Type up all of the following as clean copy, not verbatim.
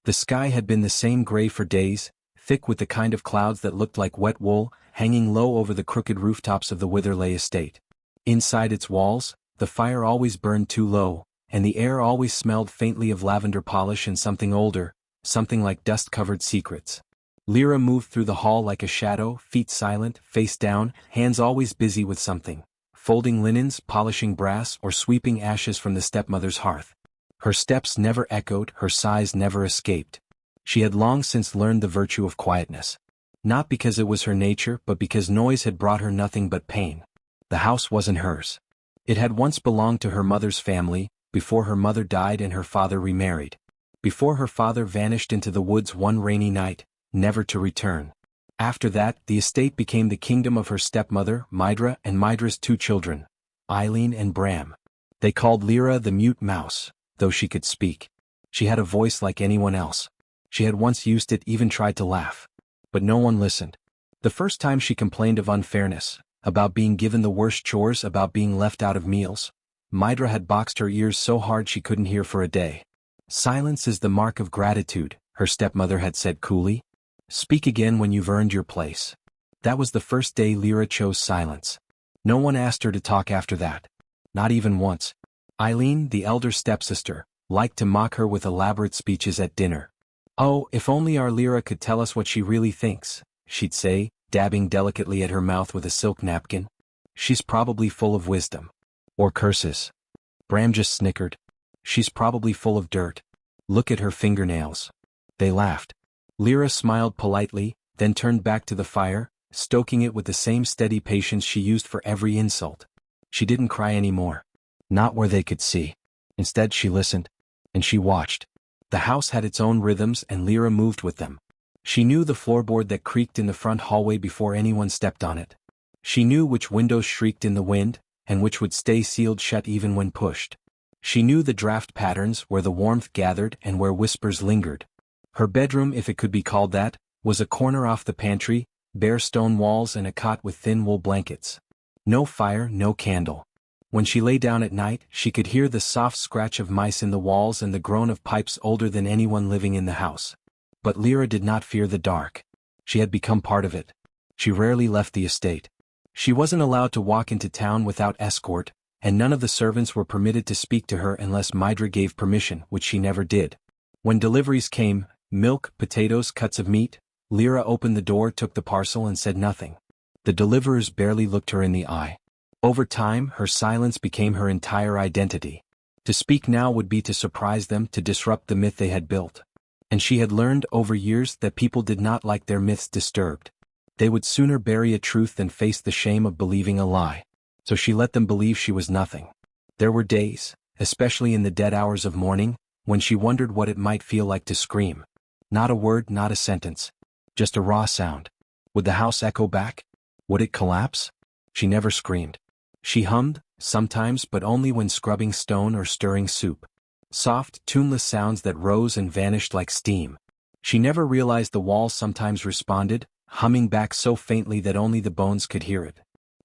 The sky had been the same gray for days, thick with the kind of clouds that looked like wet wool, hanging low over the crooked rooftops of the Witherley estate. Inside its walls, the fire always burned too low, and the air always smelled faintly of lavender polish and something older, something like dust-covered secrets. Lyra moved through the hall like a shadow, feet silent, face down, hands always busy with something, folding linens, polishing brass, or sweeping ashes from the stepmother's hearth. Her steps never echoed, her sighs never escaped. She had long since learned the virtue of quietness. Not because it was her nature, but because noise had brought her nothing but pain. The house wasn't hers. It had once belonged to her mother's family, before her mother died and her father remarried. Before her father vanished into the woods one rainy night, never to return. After that, the estate became the kingdom of her stepmother, Mydra, and Mydra's 2 children, Eileen and Bram. They called Lyra the mute mouse, though she could speak. She had a voice like anyone else. She had once used it, even tried to laugh. But no one listened. The first time she complained of unfairness, about being given the worst chores, about being left out of meals, Mydra had boxed her ears so hard she couldn't hear for a day. Silence is the mark of gratitude, her stepmother had said coolly. Speak again when you've earned your place. That was the first day Lyra chose silence. No one asked her to talk after that. Not even once. Eileen, the elder stepsister, liked to mock her with elaborate speeches at dinner. "Oh, if only our Lyra could tell us what she really thinks," she'd say, dabbing delicately at her mouth with a silk napkin. "She's probably full of wisdom." Or curses. Bram just snickered. "She's probably full of dirt. Look at her fingernails." They laughed. Lyra smiled politely, then turned back to the fire, stoking it with the same steady patience she used for every insult. She didn't cry anymore. Not where they could see. Instead she listened. And she watched. The house had its own rhythms and Lyra moved with them. She knew the floorboard that creaked in the front hallway before anyone stepped on it. She knew which windows shrieked in the wind, and which would stay sealed shut even when pushed. She knew the draft patterns where the warmth gathered and where whispers lingered. Her bedroom, if it could be called that, was a corner off the pantry, bare stone walls and a cot with thin wool blankets. No fire, no candle. When she lay down at night, she could hear the soft scratch of mice in the walls and the groan of pipes older than anyone living in the house. But Lyra did not fear the dark. She had become part of it. She rarely left the estate. She wasn't allowed to walk into town without escort, and none of the servants were permitted to speak to her unless Mydra gave permission, which she never did. When deliveries came, milk, potatoes, cuts of meat, Lyra opened the door, took the parcel and said nothing. The deliverers barely looked her in the eye. Over time, her silence became her entire identity. To speak now would be to surprise them, to disrupt the myth they had built. And she had learned over years that people did not like their myths disturbed. They would sooner bury a truth than face the shame of believing a lie. So she let them believe she was nothing. There were days, especially in the dead hours of morning, when she wondered what it might feel like to scream. Not a word, not a sentence. Just a raw sound. Would the house echo back? Would it collapse? She never screamed. She hummed, sometimes, but only when scrubbing stone or stirring soup. Soft, tuneless sounds that rose and vanished like steam. She never realized the walls sometimes responded, humming back so faintly that only the bones could hear it.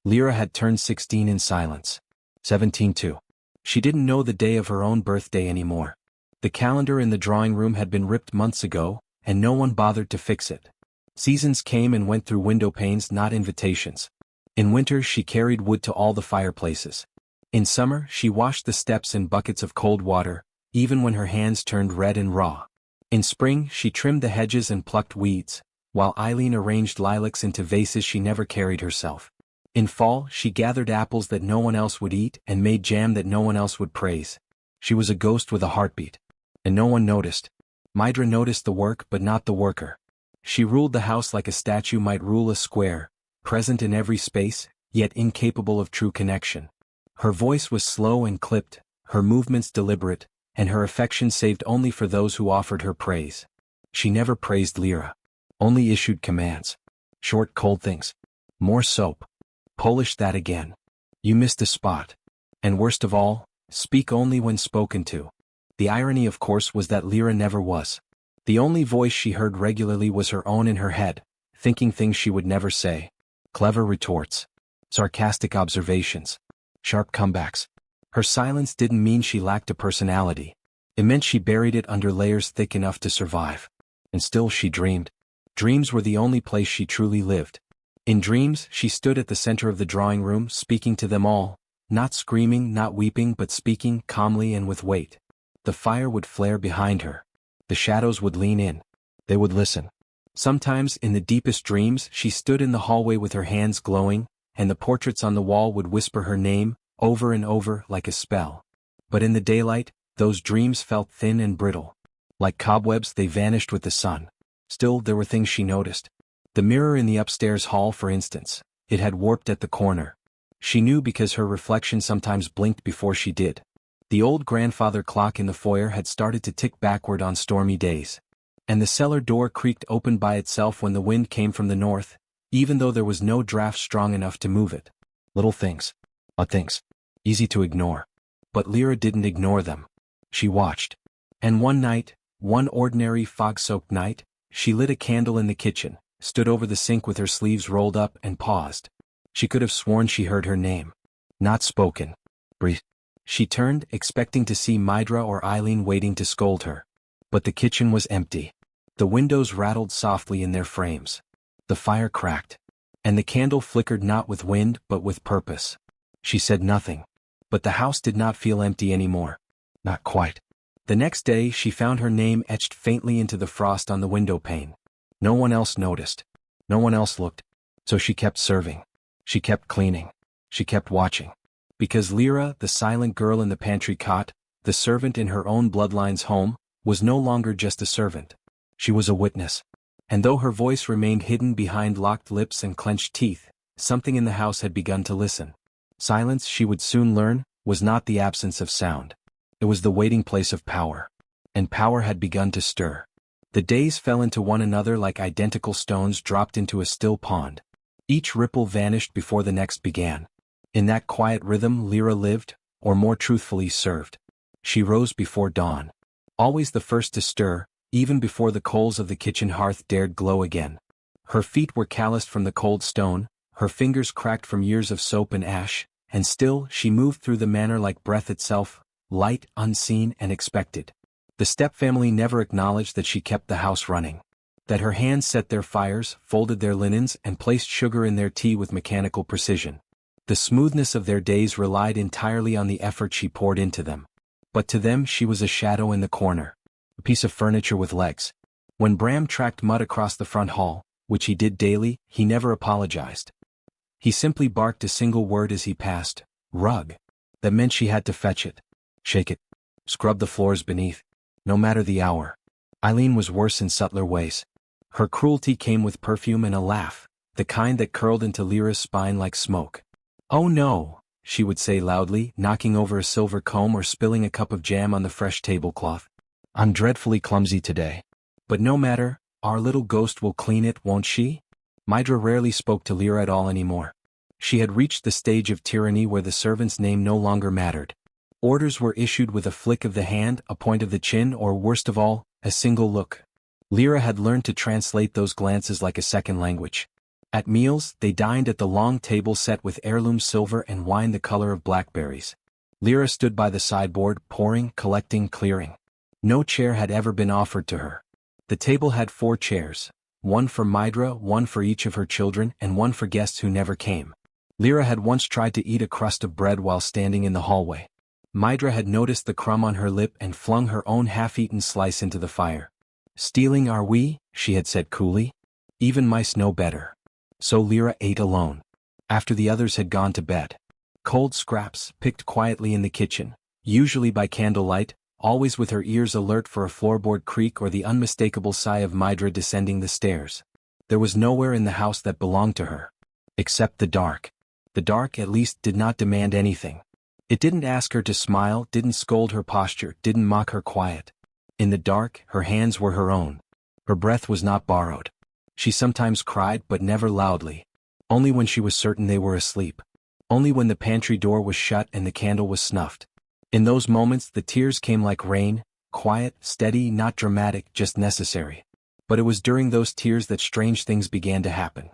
Lyra had turned 16 in silence. 17 too. She didn't know the day of her own birthday anymore. The calendar in the drawing room had been ripped months ago, and no one bothered to fix it. Seasons came and went through window panes, not invitations. In winter she carried wood to all the fireplaces. In summer she washed the steps in buckets of cold water, even when her hands turned red and raw. In spring she trimmed the hedges and plucked weeds, while Eileen arranged lilacs into vases she never carried herself. In fall she gathered apples that no one else would eat and made jam that no one else would praise. She was a ghost with a heartbeat. And no one noticed. Mydra noticed the work but not the worker. She ruled the house like a statue might rule a square, present in every space, yet incapable of true connection. Her voice was slow and clipped, her movements deliberate, and her affection saved only for those who offered her praise. She never praised Lyra. Only issued commands. Short, cold things. More soap. Polish that again. You missed a spot. And worst of all, speak only when spoken to. The irony, of course, was that Lyra never was. The only voice she heard regularly was her own in her head, thinking things she would never say. Clever retorts. Sarcastic observations. Sharp comebacks. Her silence didn't mean she lacked a personality. It meant she buried it under layers thick enough to survive. And still she dreamed. Dreams were the only place she truly lived. In dreams, she stood at the center of the drawing room, speaking to them all, not screaming, not weeping, but speaking calmly and with weight. The fire would flare behind her. The shadows would lean in. They would listen. Sometimes, in the deepest dreams, she stood in the hallway with her hands glowing, and the portraits on the wall would whisper her name, over and over, like a spell. But in the daylight, those dreams felt thin and brittle. Like cobwebs, they vanished with the sun. Still, there were things she noticed. The mirror in the upstairs hall, for instance, it had warped at the corner. She knew because her reflection sometimes blinked before she did. The old grandfather clock in the foyer had started to tick backward on stormy days. And the cellar door creaked open by itself when the wind came from the north, even though there was no draft strong enough to move it. Little things. Odd things. Easy to ignore. But Lyra didn't ignore them. She watched. And one night, one ordinary fog-soaked night, she lit a candle in the kitchen, stood over the sink with her sleeves rolled up and paused. She could have sworn she heard her name. Not spoken. Breathe. She turned, expecting to see Mydra or Eileen waiting to scold her. But the kitchen was empty. The windows rattled softly in their frames. The fire cracked. And the candle flickered not with wind but with purpose. She said nothing. But the house did not feel empty anymore. Not quite. The next day she found her name etched faintly into the frost on the window pane. No one else noticed. No one else looked. So she kept serving. She kept cleaning. She kept watching. Because Lyra, the silent girl in the pantry cot, the servant in her own bloodline's home, was no longer just a servant. She was a witness. And though her voice remained hidden behind locked lips and clenched teeth, something in the house had begun to listen. Silence, she would soon learn, was not the absence of sound. It was the waiting place of power. And power had begun to stir. The days fell into one another like identical stones dropped into a still pond. Each ripple vanished before the next began. In that quiet rhythm Lyra lived, or more truthfully served. She rose before dawn. Always the first to stir, even before the coals of the kitchen hearth dared glow again. Her feet were calloused from the cold stone, her fingers cracked from years of soap and ash, and still she moved through the manor like breath itself, light, unseen, and expected. The Stepfamily never acknowledged that she kept the house running. That her hands set their fires, folded their linens, and placed sugar in their tea with mechanical precision. The smoothness of their days relied entirely on the effort she poured into them. But to them she was a shadow in the corner. A piece of furniture with legs. When Bram tracked mud across the front hall, which he did daily, he never apologized. He simply barked a single word as he passed, rug. That meant she had to fetch it. Shake it. Scrub the floors beneath. No matter the hour. Eileen was worse in subtler ways. Her cruelty came with perfume and a laugh, the kind that curled into Lyra's spine like smoke. "Oh no," she would say loudly, knocking over a silver comb or spilling a cup of jam on the fresh tablecloth. "I'm dreadfully clumsy today. But no matter, our little ghost will clean it, won't she?" Mydra rarely spoke to Lyra at all anymore. She had reached the stage of tyranny where the servant's name no longer mattered. Orders were issued with a flick of the hand, a point of the chin, or worst of all, a single look. Lyra had learned to translate those glances like a second language. At meals, they dined at the long table set with heirloom silver and wine the color of blackberries. Lyra stood by the sideboard, pouring, collecting, clearing. No chair had ever been offered to her. The table had 4 chairs, one for Mydra, one for each of her children, and one for guests who never came. Lyra had once tried to eat a crust of bread while standing in the hallway. Mydra had noticed the crumb on her lip and flung her own half-eaten slice into the fire. "Stealing are we?" she had said coolly. "Even mice know better." So Lyra ate alone. After the others had gone to bed. Cold scraps, picked quietly in the kitchen, usually by candlelight, always with her ears alert for a floorboard creak or the unmistakable sigh of Mydra descending the stairs. There was nowhere in the house that belonged to her. Except the dark. The dark at least did not demand anything. It didn't ask her to smile, didn't scold her posture, didn't mock her quiet. In the dark, her hands were her own. Her breath was not borrowed. She sometimes cried, but never loudly. Only when she was certain they were asleep. Only when the pantry door was shut and the candle was snuffed. In those moments the tears came like rain, quiet, steady, not dramatic, just necessary. But it was during those tears that strange things began to happen.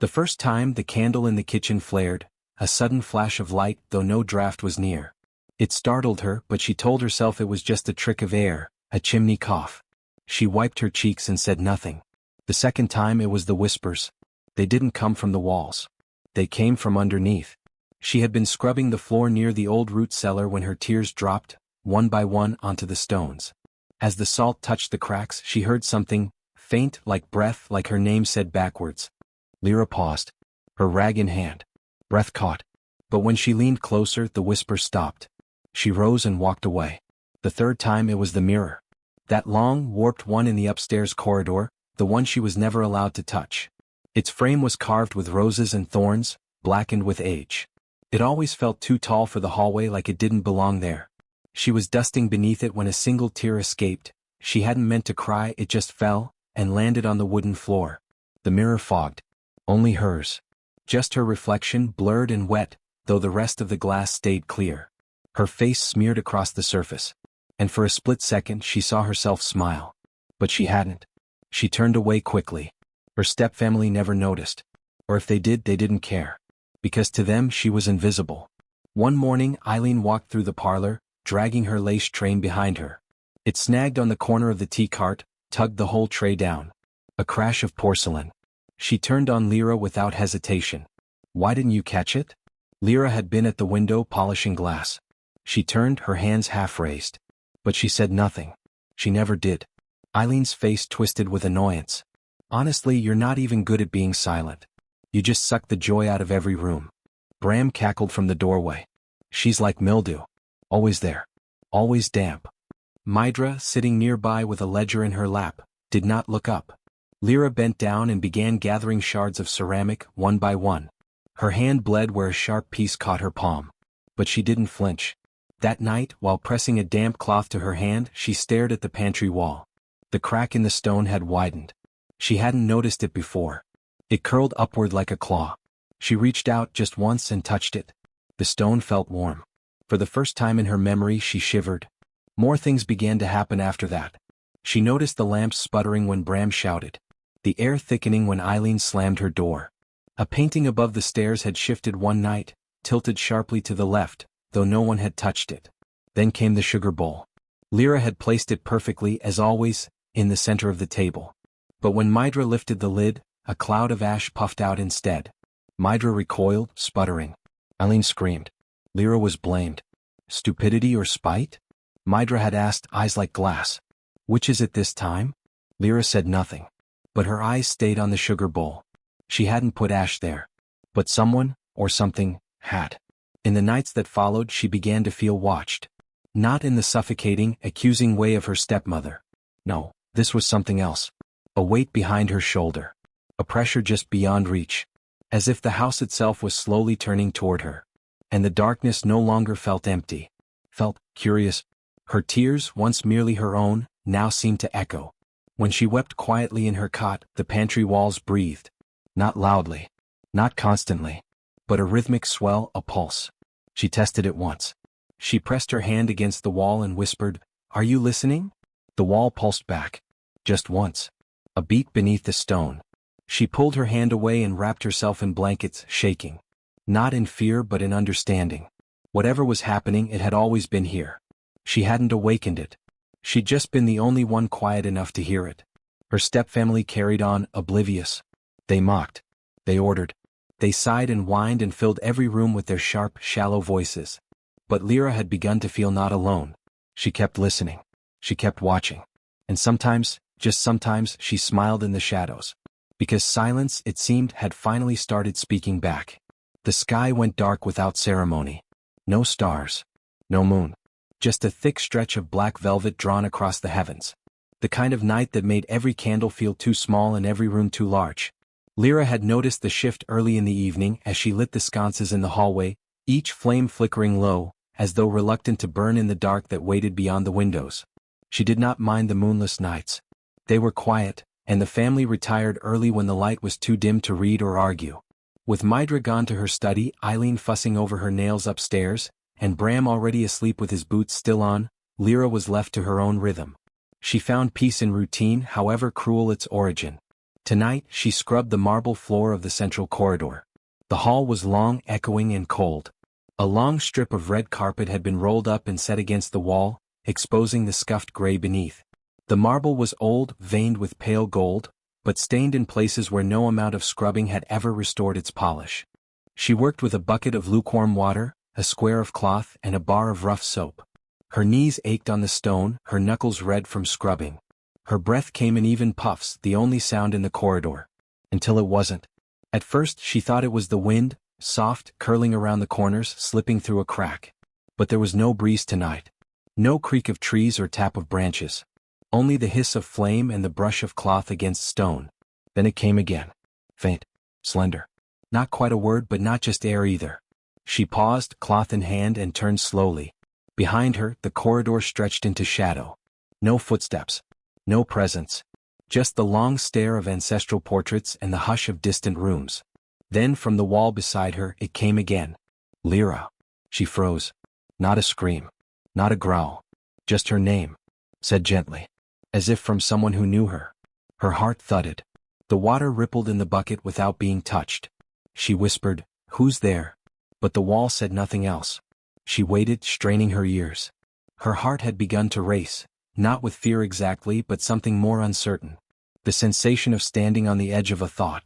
The first time the candle in the kitchen flared, a sudden flash of light, though no draft was near. It startled her, but she told herself it was just a trick of air, a chimney cough. She wiped her cheeks and said nothing. The second time it was the whispers. They didn't come from the walls. They came from underneath. She had been scrubbing the floor near the old root cellar when her tears dropped, one by one, onto the stones. As the salt touched the cracks, she heard something, faint like breath, like her name said backwards. Lyra paused, her rag in hand. Breath caught. But when she leaned closer, the whisper stopped. She rose and walked away. The third time it was the mirror. That long, warped one in the upstairs corridor, the one she was never allowed to touch. Its frame was carved with roses and thorns, blackened with age. It always felt too tall for the hallway, like it didn't belong there. She was dusting beneath it when a single tear escaped. She hadn't meant to cry, it just fell, and landed on the wooden floor. The mirror fogged. Only hers. Just her reflection, blurred and wet, though the rest of the glass stayed clear. Her face smeared across the surface. And for a split second she saw herself smile. But she hadn't. She turned away quickly. Her stepfamily never noticed. Or if they did, they didn't care. Because to them she was invisible. One morning Eileen walked through the parlor, dragging her lace train behind her. It snagged on the corner of the tea cart, tugged the whole tray down. A crash of porcelain. She turned on Lyra without hesitation. Why didn't you catch it? Lyra had been at the window polishing glass. She turned, her hands half raised. But she said nothing. She never did. Eileen's face twisted with annoyance. Honestly, you're not even good at being silent. You just suck the joy out of every room. Bram cackled from the doorway. She's like mildew. Always there. Always damp. Mydra, sitting nearby with a ledger in her lap, did not look up. Lyra bent down and began gathering shards of ceramic, one by one. Her hand bled where a sharp piece caught her palm. But she didn't flinch. That night, while pressing a damp cloth to her hand, she stared at the pantry wall. The crack in the stone had widened. She hadn't noticed it before. It curled upward like a claw. She reached out just once and touched it. The stone felt warm. For the first time in her memory, she shivered. More things began to happen after that. She noticed the lamps sputtering when Bram shouted. The air thickening when Eileen slammed her door. A painting above the stairs had shifted one night, tilted sharply to the left, though no one had touched it. Then came the sugar bowl. Lyra had placed it perfectly, as always, in the center of the table. But when Mydra lifted the lid, a cloud of ash puffed out instead. Mydra recoiled, sputtering. Eileen screamed. Lyra was blamed. Stupidity or spite? Mydra had asked, eyes like glass. Which is it this time? Lyra said nothing. But her eyes stayed on the sugar bowl. She hadn't put ash there. But someone, or something, had. In the nights that followed, she began to feel watched. Not in the suffocating, accusing way of her stepmother. No, this was something else. A weight behind her shoulder. A pressure just beyond reach. As if the house itself was slowly turning toward her. And the darkness no longer felt empty. Felt curious. Her tears, once merely her own, now seemed to echo. When she wept quietly in her cot, the pantry walls breathed. Not loudly. Not constantly. But a rhythmic swell, a pulse. She tested it once. She pressed her hand against the wall and whispered, "Are you listening?" The wall pulsed back. Just once. A beat beneath the stone. She pulled her hand away and wrapped herself in blankets, shaking. Not in fear but in understanding. Whatever was happening, it had always been here. She hadn't awakened it. She'd just been the only one quiet enough to hear it. Her stepfamily carried on, oblivious. They mocked. They ordered. They sighed and whined and filled every room with their sharp, shallow voices. But Lyra had begun to feel not alone. She kept listening. She kept watching. And sometimes, just sometimes, she smiled in the shadows. Because silence, it seemed, had finally started speaking back. The sky went dark without ceremony. No stars. No moon. Just a thick stretch of black velvet drawn across the heavens. The kind of night that made every candle feel too small and every room too large. Lyra had noticed the shift early in the evening as she lit the sconces in the hallway, each flame flickering low, as though reluctant to burn in the dark that waited beyond the windows. She did not mind the moonless nights. They were quiet, and the family retired early when the light was too dim to read or argue. With Mydra gone to her study, Eileen fussing over her nails upstairs, and Bram already asleep with his boots still on, Lyra was left to her own rhythm. She found peace in routine, however cruel its origin. Tonight, she scrubbed the marble floor of the central corridor. The hall was long, echoing and cold. A long strip of red carpet had been rolled up and set against the wall, exposing the scuffed gray beneath. The marble was old, veined with pale gold, but stained in places where no amount of scrubbing had ever restored its polish. She worked with a bucket of lukewarm water, a square of cloth, and a bar of rough soap. Her knees ached on the stone, her knuckles red from scrubbing. Her breath came in even puffs, the only sound in the corridor. Until it wasn't. At first she thought it was the wind, soft, curling around the corners, slipping through a crack. But there was no breeze tonight. No creak of trees or tap of branches. Only the hiss of flame and the brush of cloth against stone. Then it came again. Faint. Slender. Not quite a word, but not just air either. She paused, cloth in hand, and turned slowly. Behind her, the corridor stretched into shadow. No footsteps. No presence. Just the long stare of ancestral portraits and the hush of distant rooms. Then from the wall beside her, it came again. Lyra. She froze. Not a scream. Not a growl. Just her name. Said gently. As if from someone who knew her. Her heart thudded. The water rippled in the bucket without being touched. She whispered, "Who's there?" But the wall said nothing else. She waited, straining her ears. Her heart had begun to race, not with fear exactly, but something more uncertain. The sensation of standing on the edge of a thought.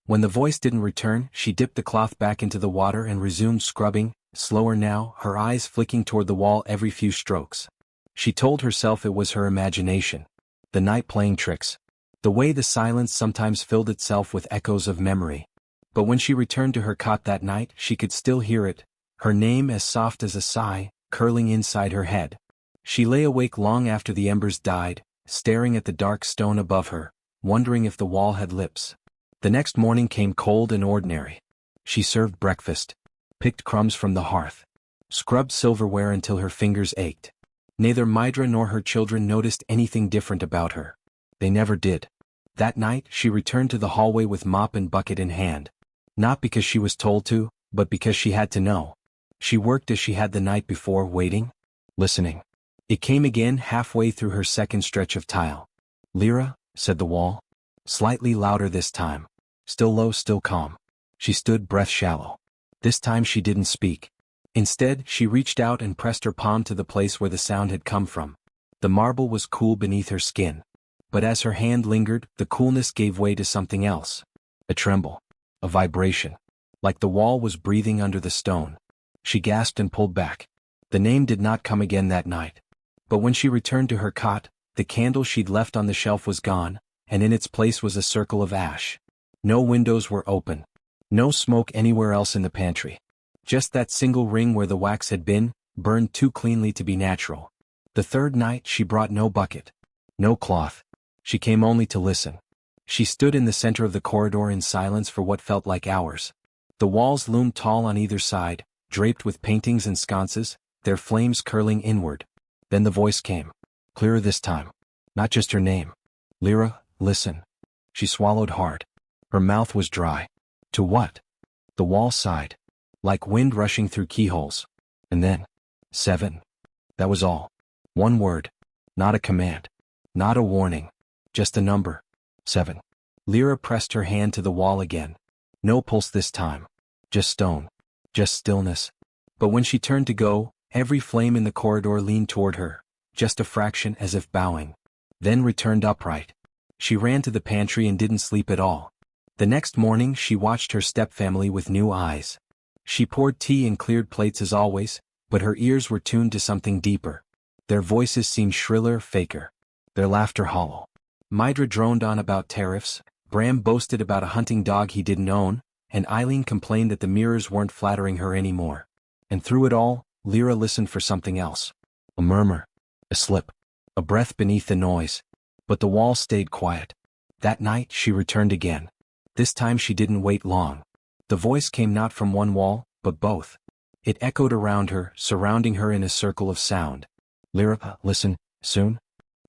When the voice didn't return, she dipped the cloth back into the water and resumed scrubbing, slower now, her eyes flicking toward the wall every few strokes. She told herself it was her imagination. The night playing tricks. The way the silence sometimes filled itself with echoes of memory. But when she returned to her cot that night, she could still hear it, her name as soft as a sigh, curling inside her head. She lay awake long after the embers died, staring at the dark stone above her, wondering if the wall had lips. The next morning came cold and ordinary. She served breakfast, picked crumbs from the hearth, scrubbed silverware until her fingers ached. Neither Mydra nor her children noticed anything different about her. They never did. That night, she returned to the hallway with mop and bucket in hand. Not because she was told to, but because she had to know. She worked as she had the night before, waiting, listening. It came again halfway through her second stretch of tile. "Lyra," said the wall. Slightly louder this time. Still low, still calm. She stood, breath shallow. This time she didn't speak. Instead, she reached out and pressed her palm to the place where the sound had come from. The marble was cool beneath her skin. But as her hand lingered, the coolness gave way to something else. A tremble. A vibration. Like the wall was breathing under the stone. She gasped and pulled back. The name did not come again that night. But when she returned to her cot, the candle she'd left on the shelf was gone, and in its place was a circle of ash. No windows were open. No smoke anywhere else in the pantry. Just that single ring where the wax had been, burned too cleanly to be natural. The third night she brought no bucket. No cloth. She came only to listen. She stood in the center of the corridor in silence for what felt like hours. The walls loomed tall on either side, draped with paintings and sconces, their flames curling inward. Then the voice came. Clearer this time. Not just her name. "Lyra, listen." She swallowed hard. Her mouth was dry. To what? The wall sighed. Like wind rushing through keyholes. And then, 7. That was all. One word. Not a command. Not a warning. Just a number. 7. Lyra pressed her hand to the wall again. No pulse this time. Just stone. Just stillness. But when she turned to go, every flame in the corridor leaned toward her, just a fraction, as if bowing. Then returned upright. She ran to the pantry and didn't sleep at all. The next morning she watched her stepfamily with new eyes. She poured tea and cleared plates as always, but her ears were tuned to something deeper. Their voices seemed shriller, faker. Their laughter hollow. Mydra droned on about tariffs, Bram boasted about a hunting dog he didn't own, and Eileen complained that the mirrors weren't flattering her anymore. And through it all, Lyra listened for something else. A murmur. A slip. A breath beneath the noise. But the wall stayed quiet. That night she returned again. This time she didn't wait long. The voice came not from one wall, but both. It echoed around her, surrounding her in a circle of sound. "Lyra, listen, soon?"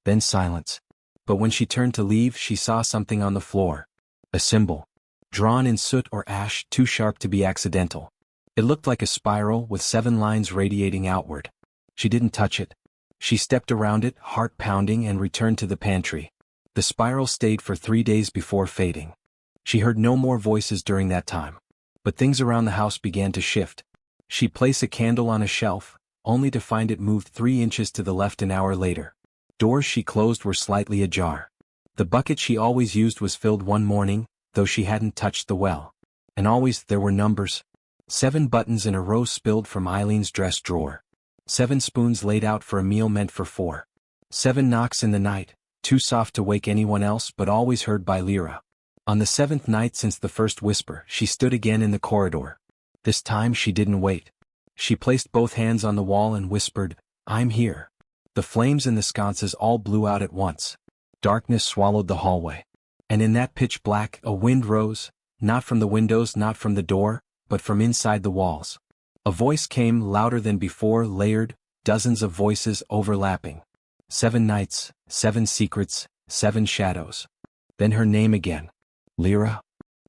Then silence. But when she turned to leave, she saw something on the floor. A symbol. Drawn in soot or ash, too sharp to be accidental. It looked like a spiral with 7 lines radiating outward. She didn't touch it. She stepped around it, heart pounding, and returned to the pantry. The spiral stayed for 3 days before fading. She heard no more voices during that time. But things around the house began to shift. She'd place a candle on a shelf, only to find it moved 3 inches to the left an hour later. Doors she closed were slightly ajar. The bucket she always used was filled one morning, though she hadn't touched the well. And always there were numbers. 7 buttons in a row spilled from Eileen's dress drawer. 7 spoons laid out for a meal meant for 4. 7 knocks in the night, too soft to wake anyone else but always heard by Lyra. On the 7th night since the first whisper, she stood again in the corridor. This time she didn't wait. She placed both hands on the wall and whispered, "I'm here." The flames in the sconces all blew out at once. Darkness swallowed the hallway. And in that pitch black, a wind rose, not from the windows, not from the door, but from inside the walls. A voice came, louder than before, layered, dozens of voices overlapping. 7 nights, 7 secrets, 7 shadows. Then her name again. Lyra.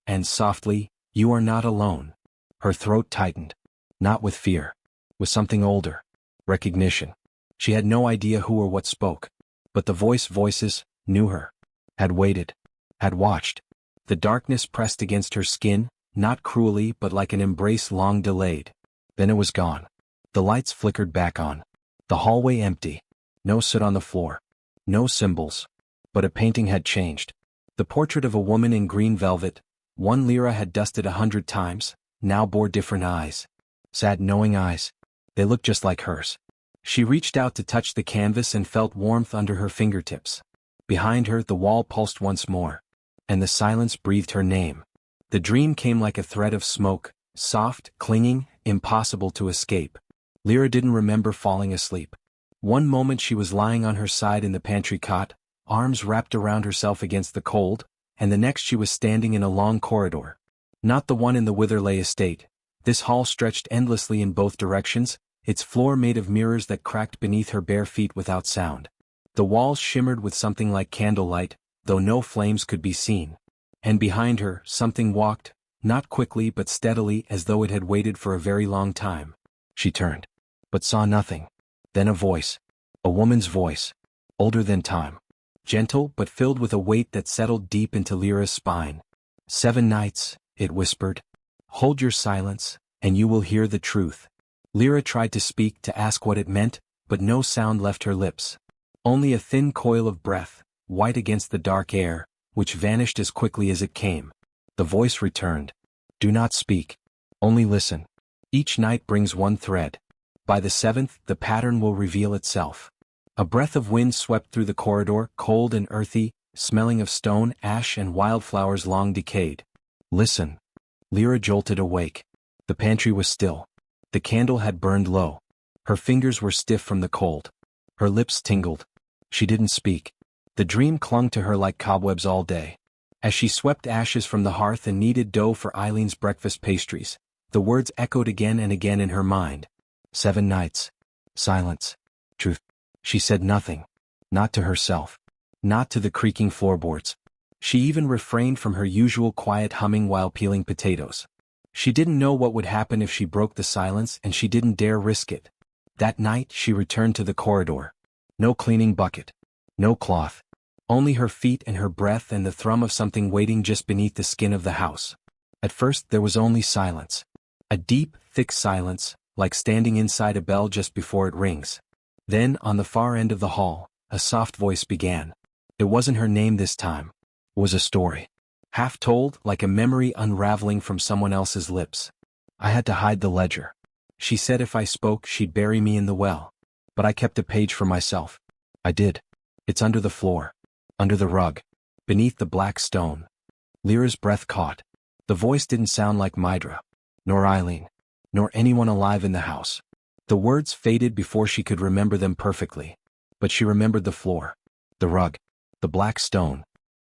And softly, "You are not alone." Her throat tightened. Not with fear. With something older. Recognition. She had no idea who or what spoke. But the voices knew her. Had waited. Had watched. The darkness pressed against her skin, not cruelly but like an embrace long delayed. Then it was gone. The lights flickered back on. The hallway empty. No soot on the floor. No symbols. But a painting had changed. The portrait of a woman in green velvet, one Lyra had dusted 100 times, now bore different eyes. Sad knowing eyes. They looked just like hers. She reached out to touch the canvas and felt warmth under her fingertips. Behind her the wall pulsed once more. And the silence breathed her name. The dream came like a thread of smoke, soft, clinging, impossible to escape. Lyra didn't remember falling asleep. One moment she was lying on her side in the pantry cot, arms wrapped around herself against the cold, and the next she was standing in a long corridor. Not the one in the Witherley estate. This hall stretched endlessly in both directions, its floor made of mirrors that cracked beneath her bare feet without sound. The walls shimmered with something like candlelight, though no flames could be seen. And behind her, something walked, not quickly but steadily as though it had waited for a very long time. She turned. But saw nothing. Then a voice. A woman's voice. Older than time. Gentle but filled with a weight that settled deep into Lyra's spine. 7 nights, it whispered. Hold your silence, and you will hear the truth. Lyra tried to speak, to ask what it meant, but no sound left her lips. Only a thin coil of breath, white against the dark air, which vanished as quickly as it came. The voice returned. Do not speak. Only listen. Each night brings one thread. By the 7th, the pattern will reveal itself. A breath of wind swept through the corridor, cold and earthy, smelling of stone, ash and wildflowers long decayed. Listen. Lyra jolted awake. The pantry was still. The candle had burned low. Her fingers were stiff from the cold. Her lips tingled. She didn't speak. The dream clung to her like cobwebs all day. As she swept ashes from the hearth and kneaded dough for Eileen's breakfast pastries, the words echoed again and again in her mind. 7 nights. Silence. Truth. She said nothing. Not to herself. Not to the creaking floorboards. She even refrained from her usual quiet humming while peeling potatoes. She didn't know what would happen if she broke the silence, and she didn't dare risk it. That night she returned to the corridor. No cleaning bucket. No cloth. Only her feet and her breath and the thrum of something waiting just beneath the skin of the house. At first there was only silence. A deep, thick silence, like standing inside a bell just before it rings. Then, on the far end of the hall, a soft voice began. It wasn't her name this time. It was a story. Half told, like a memory unraveling from someone else's lips. I had to hide the ledger. She said if I spoke she'd bury me in the well. But I kept a page for myself. I did. It's under the floor. Under the rug. Beneath the black stone. Lyra's breath caught. The voice didn't sound like Mydra. Nor Eileen. Nor anyone alive in the house. The words faded before she could remember them perfectly. But she remembered the floor. The rug. The black stone.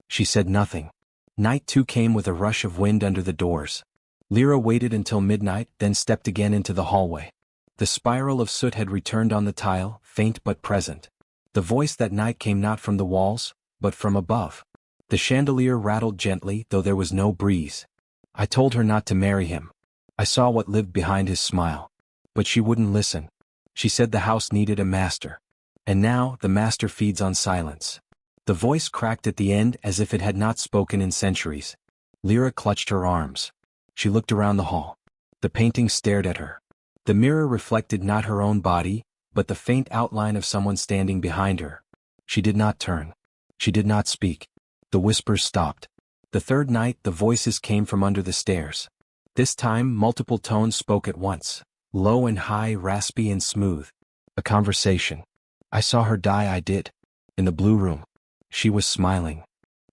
She said nothing. Night 2 came with a rush of wind under the doors. Lyra waited until midnight, then stepped again into the hallway. The spiral of soot had returned on the tile, faint but present. The voice that night came not from the walls, but from above. The chandelier rattled gently, though there was no breeze. I told her not to marry him. I saw what lived behind his smile. But she wouldn't listen. She said the house needed a master. And now, the master feeds on silence. The voice cracked at the end as if it had not spoken in centuries. Lyra clutched her arms. She looked around the hall. The painting stared at her. The mirror reflected not her own body, but the faint outline of someone standing behind her. She did not turn. She did not speak. The whispers stopped. The third night the voices came from under the stairs. This time multiple tones spoke at once, low and high, raspy and smooth. A conversation. I saw her die, I did. In the blue room. She was smiling.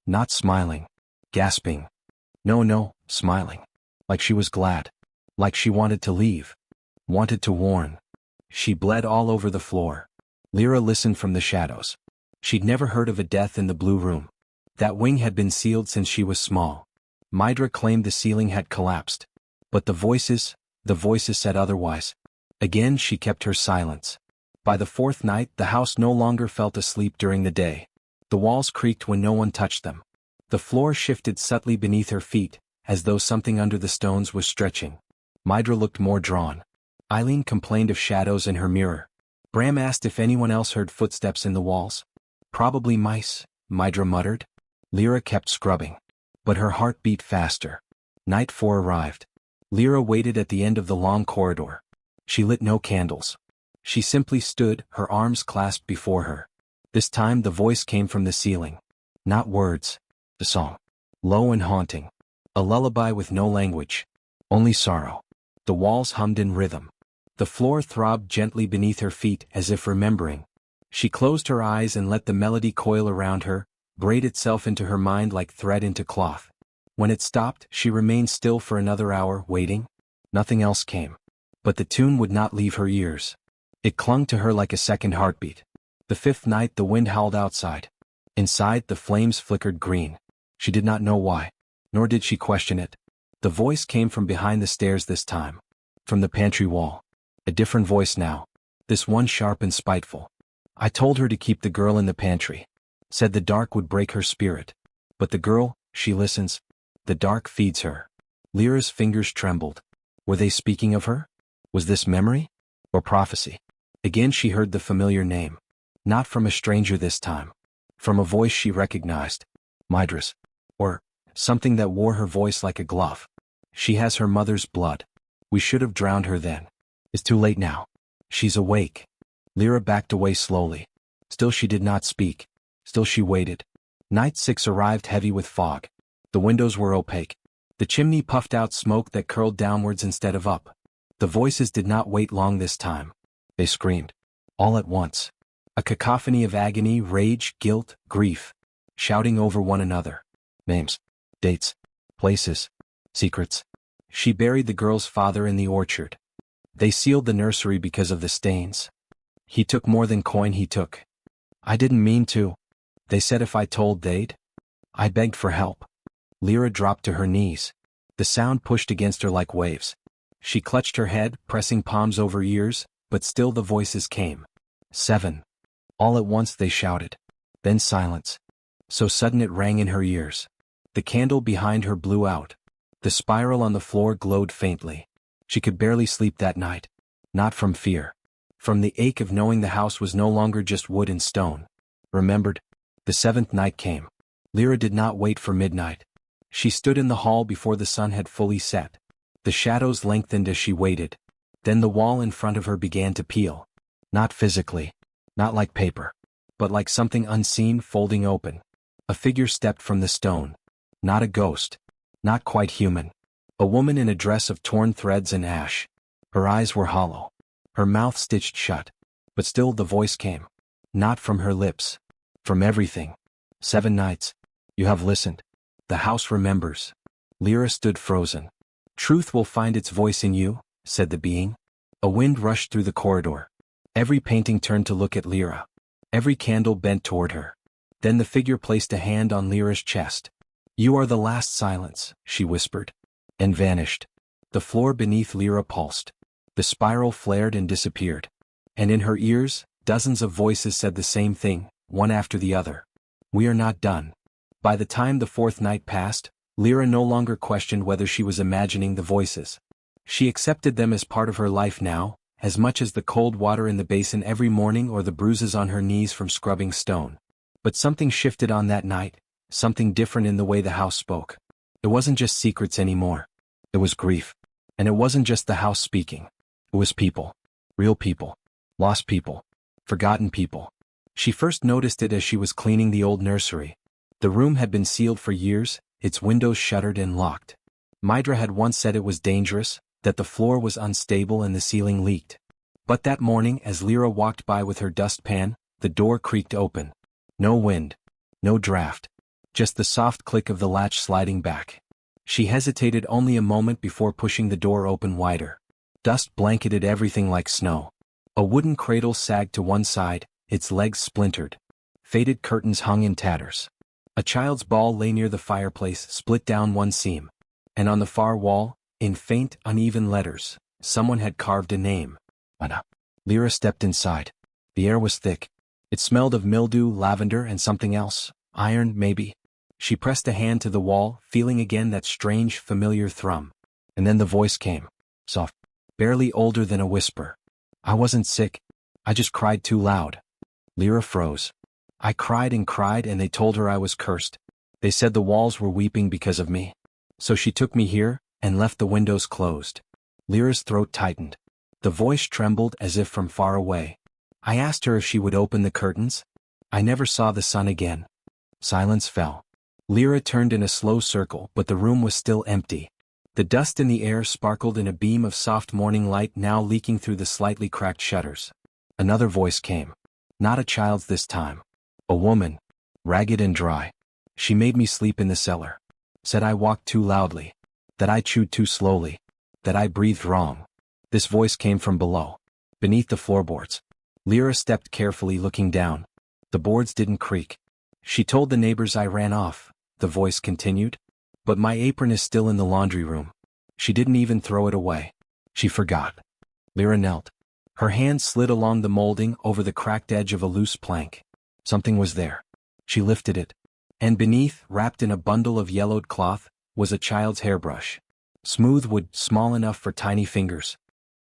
Not smiling. Gasping. No, smiling. Like she was glad. Like she wanted to leave. Wanted to warn. She bled all over the floor. Lyra listened from the shadows. She'd never heard of a death in the blue room. That wing had been sealed since she was small. Mydra claimed the ceiling had collapsed. But the voices said otherwise. Again she kept her silence. By the fourth night the house no longer felt asleep during the day. The walls creaked when no one touched them. The floor shifted subtly beneath her feet, as though something under the stones was stretching. Mydra looked more drawn. Eileen complained of shadows in her mirror. Bram asked if anyone else heard footsteps in the walls. Probably mice, Mydra muttered. Lyra kept scrubbing. But her heart beat faster. Night 4 arrived. Lyra waited at the end of the long corridor. She lit no candles. She simply stood, her arms clasped before her. This time the voice came from the ceiling. Not words. A song. Low and haunting. A lullaby with no language. Only sorrow. The walls hummed in rhythm. The floor throbbed gently beneath her feet as if remembering. She closed her eyes and let the melody coil around her, braid itself into her mind like thread into cloth. When it stopped, she remained still for another hour, waiting. Nothing else came. But the tune would not leave her ears. It clung to her like a second heartbeat. The fifth night the wind howled outside. Inside the flames flickered green. She did not know why. Nor did she question it. The voice came from behind the stairs this time. From the pantry wall. A different voice now. This one sharp and spiteful. I told her to keep the girl in the pantry. Said the dark would break her spirit. But the girl, she listens. The dark feeds her. Lyra's fingers trembled. Were they speaking of her? Was this memory? Or prophecy? Again she heard the familiar name. Not from a stranger this time. From a voice she recognized. Mydra's. Or something that wore her voice like a glove. She has her mother's blood. We should have drowned her then. It's too late now. She's awake. Lyra backed away slowly. Still she did not speak. Still she waited. Night 6 arrived heavy with fog. The windows were opaque. The chimney puffed out smoke that curled downwards instead of up. The voices did not wait long this time. They screamed. All at once. A cacophony of agony, rage, guilt, grief. Shouting over one another. Names. Dates. Places. Secrets. She buried the girl's father in the orchard. They sealed the nursery because of the stains. He took more than coin he took. I didn't mean to. They said if I told they'd. I begged for help. Lyra dropped to her knees. The sound pushed against her like waves. She clutched her head, pressing palms over ears, but still the voices came. 7. All at once they shouted. Then silence. So sudden it rang in her ears. The candle behind her blew out. The spiral on the floor glowed faintly. She could barely sleep that night. Not from fear. From the ache of knowing the house was no longer just wood and stone. Remembered. The 7th night came. Lyra did not wait for midnight. She stood in the hall before the sun had fully set. The shadows lengthened as she waited. Then the wall in front of her began to peel. Not physically. Not like paper. But like something unseen folding open. A figure stepped from the stone. Not a ghost. Not quite human. A woman in a dress of torn threads and ash. Her eyes were hollow. Her mouth stitched shut. But still the voice came. Not from her lips. From everything. 7 nights. You have listened. The house remembers. Lyra stood frozen. Truth will find its voice in you, said the being. A wind rushed through the corridor. Every painting turned to look at Lyra. Every candle bent toward her. Then the figure placed a hand on Lyra's chest. You are the last silence, she whispered. And vanished. The floor beneath Lyra pulsed. The spiral flared and disappeared. And in her ears, dozens of voices said the same thing, one after the other. We are not done. By the time the 4th night passed, Lyra no longer questioned whether she was imagining the voices. She accepted them as part of her life now, as much as the cold water in the basin every morning or the bruises on her knees from scrubbing stone. But something shifted on that night, something different in the way the house spoke. It wasn't just secrets anymore. It was grief. And it wasn't just the house speaking. It was people. Real people. Lost people. Forgotten people. She first noticed it as she was cleaning the old nursery. The room had been sealed for years, its windows shuttered and locked. Mydra had once said it was dangerous, that the floor was unstable and the ceiling leaked. But that morning as Lyra walked by with her dustpan, the door creaked open. No wind. No draft. Just the soft click of the latch sliding back. She hesitated only a moment before pushing the door open wider. Dust blanketed everything like snow. A wooden cradle sagged to one side, its legs splintered. Faded curtains hung in tatters. A child's ball lay near the fireplace, split down one seam. And on the far wall, in faint, uneven letters, someone had carved a name. Anna. Lyra stepped inside. The air was thick. It smelled of mildew, lavender, and something else. Iron, maybe. She pressed a hand to the wall, feeling again that strange, familiar thrum. And then the voice came. Soft. Barely older than a whisper. I wasn't sick. I just cried too loud. Lyra froze. I cried and they told her I was cursed. They said the walls were weeping because of me. So she took me here, and left the windows closed. Lyra's throat tightened. The voice trembled as if from far away. I asked her if she would open the curtains. I never saw the sun again. Silence fell. Lyra turned in a slow circle, but the room was still empty. The dust in the air sparkled in a beam of soft morning light now leaking through the slightly cracked shutters. Another voice came. Not a child's this time. A woman. Ragged and dry. She made me sleep in the cellar. Said I walked too loudly. That I chewed too slowly. That I breathed wrong. This voice came from below. Beneath the floorboards. Lyra stepped carefully, looking down. The boards didn't creak. She told the neighbors I ran off, the voice continued. But my apron is still in the laundry room. She didn't even throw it away. She forgot. Lyra knelt. Her hand slid along the molding over the cracked edge of a loose plank. Something was there. She lifted it. And beneath, wrapped in a bundle of yellowed cloth, was a child's hairbrush. Smooth wood, small enough for tiny fingers.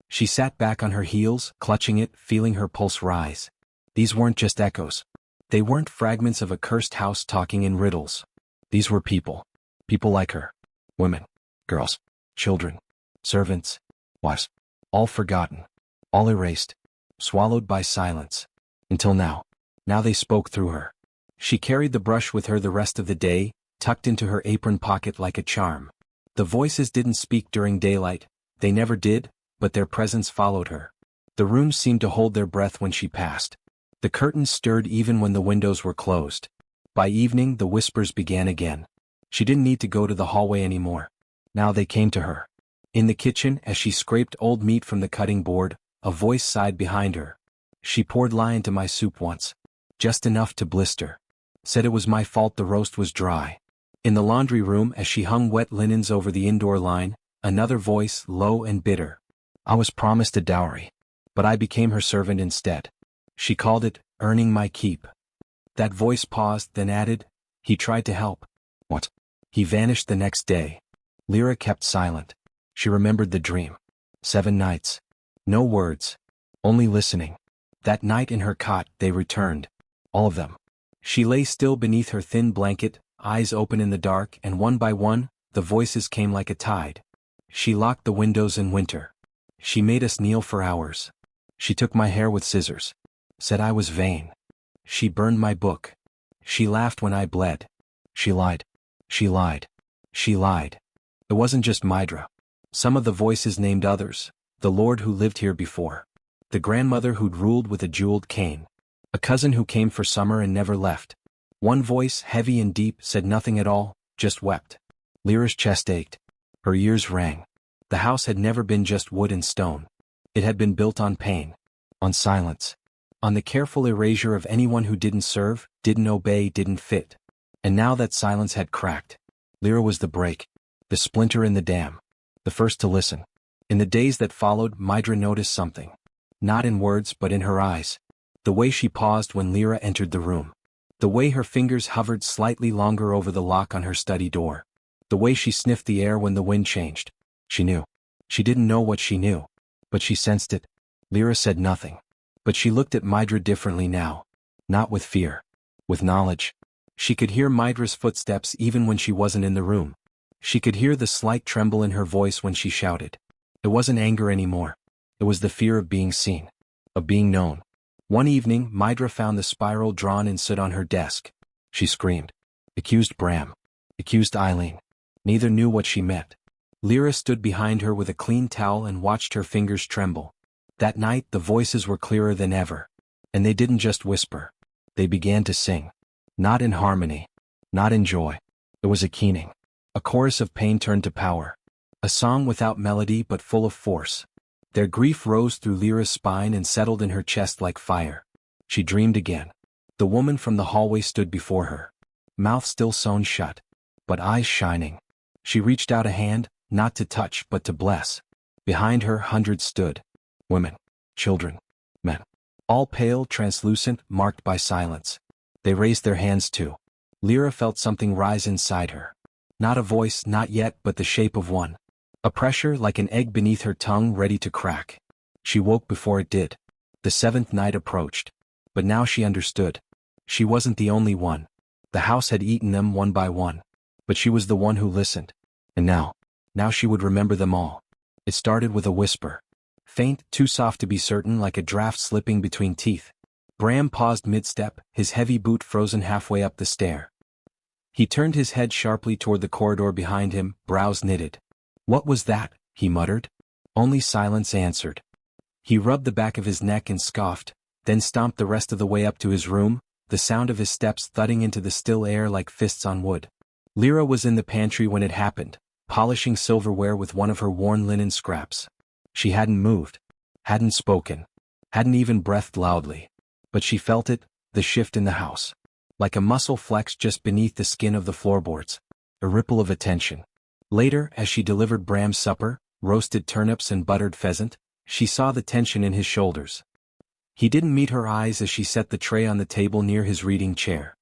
She sat back on her heels, clutching it, feeling her pulse rise. These weren't just echoes. They weren't fragments of a cursed house talking in riddles. These were people. People like her. Women. Girls. Children. Servants. Wives. All forgotten. All erased. Swallowed by silence. Until now. Now they spoke through her. She carried the brush with her the rest of the day, tucked into her apron pocket like a charm. The voices didn't speak during daylight. They never did, but their presence followed her. The room seemed to hold their breath when she passed. The curtains stirred even when the windows were closed. By evening, the whispers began again. She didn't need to go to the hallway anymore. Now they came to her. In the kitchen, as she scraped old meat from the cutting board, a voice sighed behind her. She poured lye into my soup once. Just enough to blister. Said it was my fault the roast was dry. In the laundry room, as she hung wet linens over the indoor line, another voice, low and bitter. I was promised a dowry. But I became her servant instead. She called it, earning my keep. That voice paused, then added, he tried to help. What? He vanished the next day. Lyra kept silent. She remembered the dream. 7 nights. No words. Only listening. That night in her cot, they returned. All of them. She lay still beneath her thin blanket, eyes open in the dark, and one by one, the voices came like a tide. She locked the windows in winter. She made us kneel for hours. She took my hair with scissors. Said I was vain. She burned my book. She laughed when I bled. She lied. She lied. She lied. It wasn't just Mydra. Some of the voices named others. The lord who lived here before. The grandmother who'd ruled with a jeweled cane. A cousin who came for summer and never left. One voice, heavy and deep, said nothing at all, just wept. Lyra's chest ached. Her ears rang. The house had never been just wood and stone. It had been built on pain. On silence. On the careful erasure of anyone who didn't serve, didn't obey, didn't fit. And now that silence had cracked. Lyra was the break. The splinter in the dam. The first to listen. In the days that followed, Mydra noticed something. Not in words but in her eyes. The way she paused when Lyra entered the room. The way her fingers hovered slightly longer over the lock on her study door. The way she sniffed the air when the wind changed. She knew. She didn't know what she knew. But she sensed it. Lyra said nothing. But she looked at Mydra differently now. Not with fear. With knowledge. She could hear Mydra's footsteps even when she wasn't in the room. She could hear the slight tremble in her voice when she shouted. It wasn't anger anymore. It was the fear of being seen. Of being known. One evening, Mydra found the spiral drawn and stood on her desk. She screamed. Accused Bram. Accused Eileen. Neither knew what she meant. Lyra stood behind her with a clean towel and watched her fingers tremble. That night, the voices were clearer than ever. And they didn't just whisper. They began to sing. Not in harmony. Not in joy. It was a keening. A chorus of pain turned to power. A song without melody but full of force. Their grief rose through Lyra's spine and settled in her chest like fire. She dreamed again. The woman from the hallway stood before her. Mouth still sewn shut. But eyes shining. She reached out a hand, not to touch but to bless. Behind her, hundreds stood. Women. Children. Men. All pale, translucent, marked by silence. They raised their hands too. Lyra felt something rise inside her. Not a voice, not yet, but the shape of one. A pressure like an egg beneath her tongue ready to crack. She woke before it did. The seventh night approached. But now she understood. She wasn't the only one. The house had eaten them one by one. But she was the one who listened. And now she would remember them all. It started with a whisper. Faint, too soft to be certain, like a draft slipping between teeth. Bram paused mid-step, his heavy boot frozen halfway up the stair. He turned his head sharply toward the corridor behind him, brows knitted. What was that? He muttered. Only silence answered. He rubbed the back of his neck and scoffed, then stomped the rest of the way up to his room, the sound of his steps thudding into the still air like fists on wood. Lyra was in the pantry when it happened, polishing silverware with one of her worn linen scraps. She hadn't moved, hadn't spoken, hadn't even breathed loudly. But she felt it, the shift in the house. Like a muscle flex just beneath the skin of the floorboards. A ripple of attention. Later, as she delivered Bram's supper, roasted turnips and buttered pheasant, she saw the tension in his shoulders. He didn't meet her eyes as she set the tray on the table near his reading chair.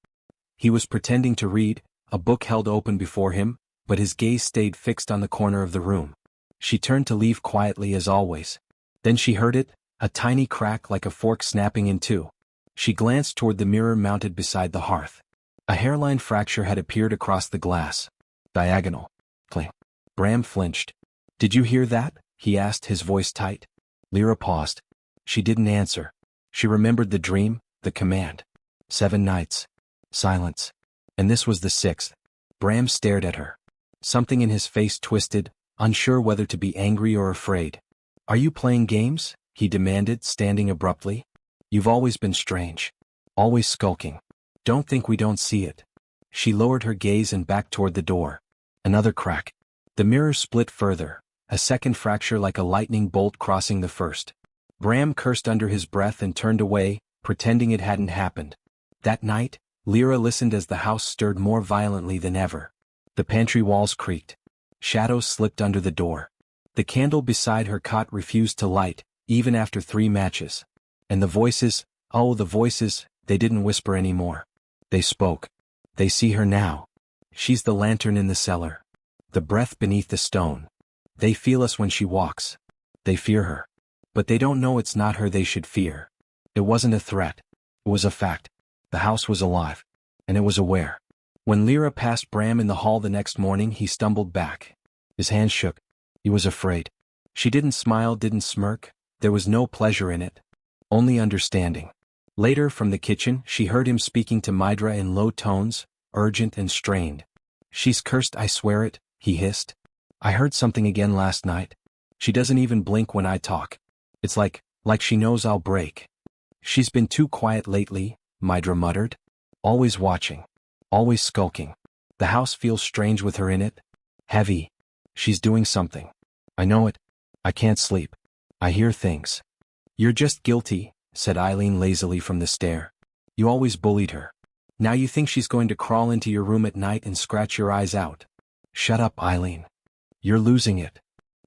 He was pretending to read, a book held open before him, but his gaze stayed fixed on the corner of the room. She turned to leave quietly as always. Then she heard it, a tiny crack like a fork snapping in two. She glanced toward the mirror mounted beside the hearth. A hairline fracture had appeared across the glass. Diagonal. Cling. Bram flinched. Did you hear that? He asked, his voice tight. Lyra paused. She didn't answer. She remembered the dream, the command. 7 nights. Silence. And this was the 6th. Bram stared at her. Something in his face twisted, unsure whether to be angry or afraid. Are you playing games? He demanded, standing abruptly. You've always been strange. Always skulking. Don't think we don't see it. She lowered her gaze and backed toward the door. Another crack. The mirror split further, a second fracture like a lightning bolt crossing the first. Bram cursed under his breath and turned away, pretending it hadn't happened. That night, Lyra listened as the house stirred more violently than ever. The pantry walls creaked. Shadows slipped under the door. The candle beside her cot refused to light, even after 3 matches. And the voices, oh the voices, they didn't whisper anymore. They spoke. They see her now. She's the lantern in the cellar. The breath beneath the stone. They feel us when she walks. They fear her. But they don't know it's not her they should fear. It wasn't a threat. It was a fact. The house was alive. And it was aware. When Lyra passed Bram in the hall the next morning, he stumbled back. His hands shook. He was afraid. She didn't smile, didn't smirk. There was no pleasure in it. Only understanding. Later, from the kitchen, she heard him speaking to Mydra in low tones, urgent and strained. She's cursed, I swear it, he hissed. I heard something again last night. She doesn't even blink when I talk. It's like she knows I'll break. She's been too quiet lately, Mydra muttered. Always watching. Always skulking. The house feels strange with her in it. Heavy. She's doing something. I know it. I can't sleep. I hear things. You're just guilty, said Eileen lazily from the stair. You always bullied her. Now you think she's going to crawl into your room at night and scratch your eyes out. Shut up, Eileen. You're losing it.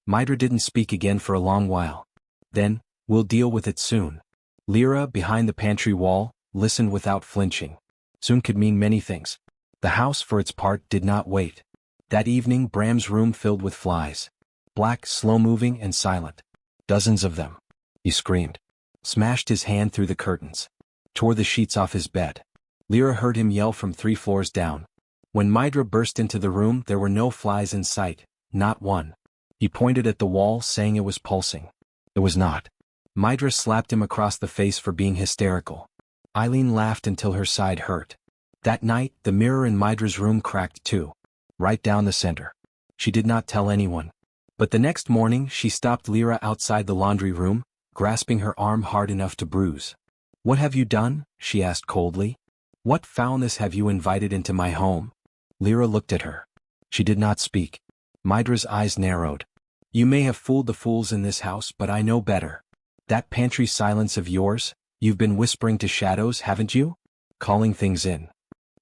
Mydra didn't speak again for a long while. Then, we'll deal with it soon. Lyra, behind the pantry wall, listened without flinching. Soon could mean many things. The house, for its part, did not wait. That evening, Bram's room filled with flies. Black, slow-moving, and silent. Dozens of them. He screamed. Smashed his hand through the curtains. Tore the sheets off his bed. Lyra heard him yell from 3 floors down. When Mydra burst into the room, there were no flies in sight, not one. He pointed at the wall, saying it was pulsing. It was not. Mydra slapped him across the face for being hysterical. Eileen laughed until her side hurt. That night, the mirror in Mydra's room cracked too. Right down the center. She did not tell anyone. But the next morning she stopped Lyra outside the laundry room, grasping her arm hard enough to bruise. "What have you done?" she asked coldly. "What foulness have you invited into my home?" Lyra looked at her. She did not speak. Mydra's eyes narrowed. "You may have fooled the fools in this house, but I know better. That pantry silence of yours, you've been whispering to shadows, haven't you? Calling things in."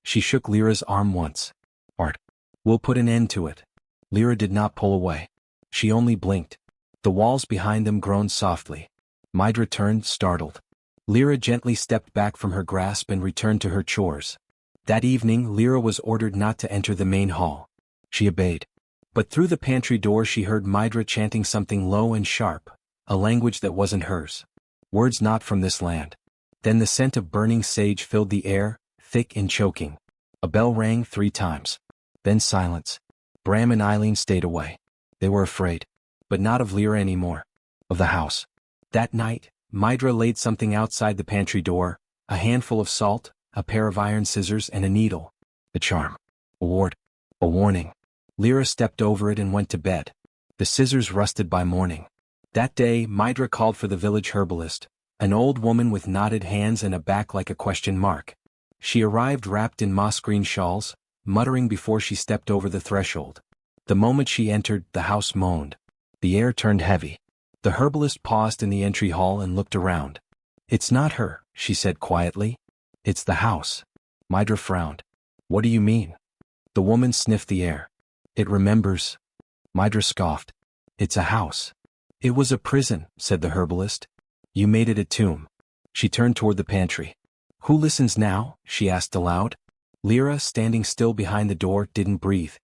She shook Lyra's arm once. "Art. We'll put an end to it." Lyra did not pull away. She only blinked. The walls behind them groaned softly. Mydra turned, startled. Lyra gently stepped back from her grasp and returned to her chores. That evening Lyra was ordered not to enter the main hall. She obeyed. But through the pantry door she heard Mydra chanting something low and sharp, a language that wasn't hers. Words not from this land. Then the scent of burning sage filled the air, thick and choking. A bell rang 3 times. Then silence. Bram and Eileen stayed away. They were afraid. But not of Lyra anymore. Of the house. That night, Mydra laid something outside the pantry door, a handful of salt, a pair of iron scissors and a needle. A charm. A ward. A warning. Lyra stepped over it and went to bed. The scissors rusted by morning. That day Mydra called for the village herbalist, an old woman with knotted hands and a back like a question mark. She arrived wrapped in moss-green shawls, muttering before she stepped over the threshold. The moment she entered, the house moaned. The air turned heavy. The herbalist paused in the entry hall and looked around. "It's not her," she said quietly. "It's the house." Mydra frowned. "What do you mean?" The woman sniffed the air. "It remembers." Mydra scoffed. "It's a house." "It was a prison," said the herbalist. "You made it a tomb." She turned toward the pantry. "Who listens now?" she asked aloud. Lyra, standing still behind the door, didn't breathe.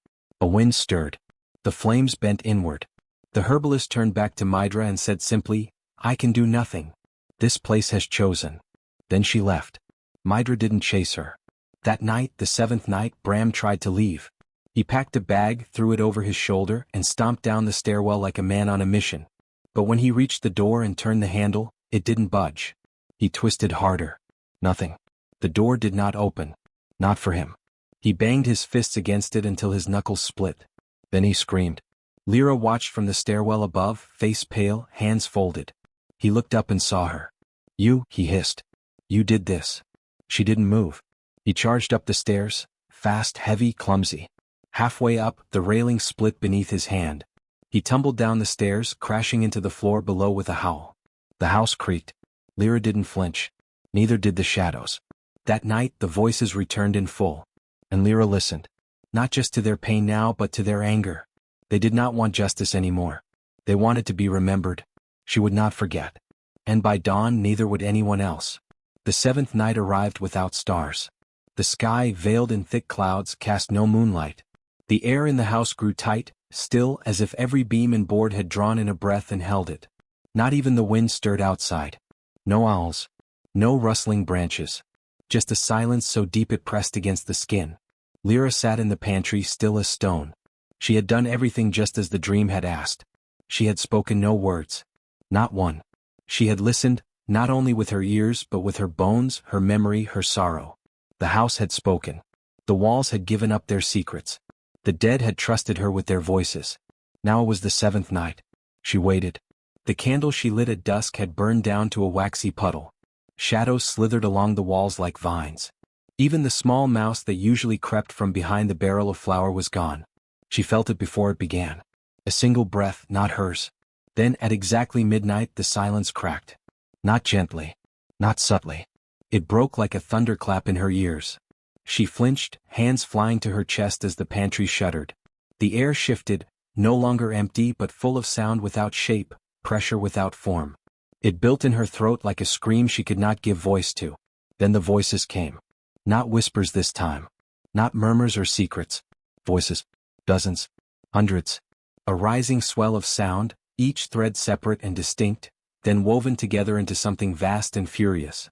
A wind stirred. The flames bent inward. The herbalist turned back to Mydra and said simply, "I can do nothing. This place has chosen." Then she left. Mydra didn't chase her. That night, the 7th night, Bram tried to leave. He packed a bag, threw it over his shoulder, and stomped down the stairwell like a man on a mission. But when he reached the door and turned the handle, it didn't budge. He twisted harder. Nothing. The door did not open. Not for him. He banged his fists against it until his knuckles split. Then he screamed. Lyra watched from the stairwell above, face pale, hands folded. He looked up and saw her. "You," he hissed. "You did this." She didn't move. He charged up the stairs, fast, heavy, clumsy. Halfway up, the railing split beneath his hand. He tumbled down the stairs, crashing into the floor below with a howl. The house creaked. Lyra didn't flinch. Neither did the shadows. That night, the voices returned in full. And Lyra listened. Not just to their pain now, but to their anger. They did not want justice anymore. They wanted to be remembered. She would not forget. And by dawn, neither would anyone else. The 7th night arrived without stars. The sky, veiled in thick clouds, cast no moonlight. The air in the house grew tight, still, as if every beam and board had drawn in a breath and held it. Not even the wind stirred outside. No owls. No rustling branches. Just a silence so deep it pressed against the skin. Lyra sat in the pantry, still as stone. She had done everything just as the dream had asked. She had spoken no words. Not one. She had listened, not only with her ears but with her bones, her memory, her sorrow. The house had spoken. The walls had given up their secrets. The dead had trusted her with their voices. Now it was the 7th night. She waited. The candle she lit at dusk had burned down to a waxy puddle. Shadows slithered along the walls like vines. Even the small mouse that usually crept from behind the barrel of flour was gone. She felt it before it began. A single breath, not hers. Then, at exactly midnight, the silence cracked. Not gently. Not subtly. It broke like a thunderclap in her ears. She flinched, hands flying to her chest as the pantry shuddered. The air shifted, no longer empty but full of sound without shape, pressure without form. It built in her throat like a scream she could not give voice to. Then the voices came. Not whispers this time. Not murmurs or secrets. Voices. Dozens. Hundreds. A rising swell of sound, each thread separate and distinct, then woven together into something vast and furious.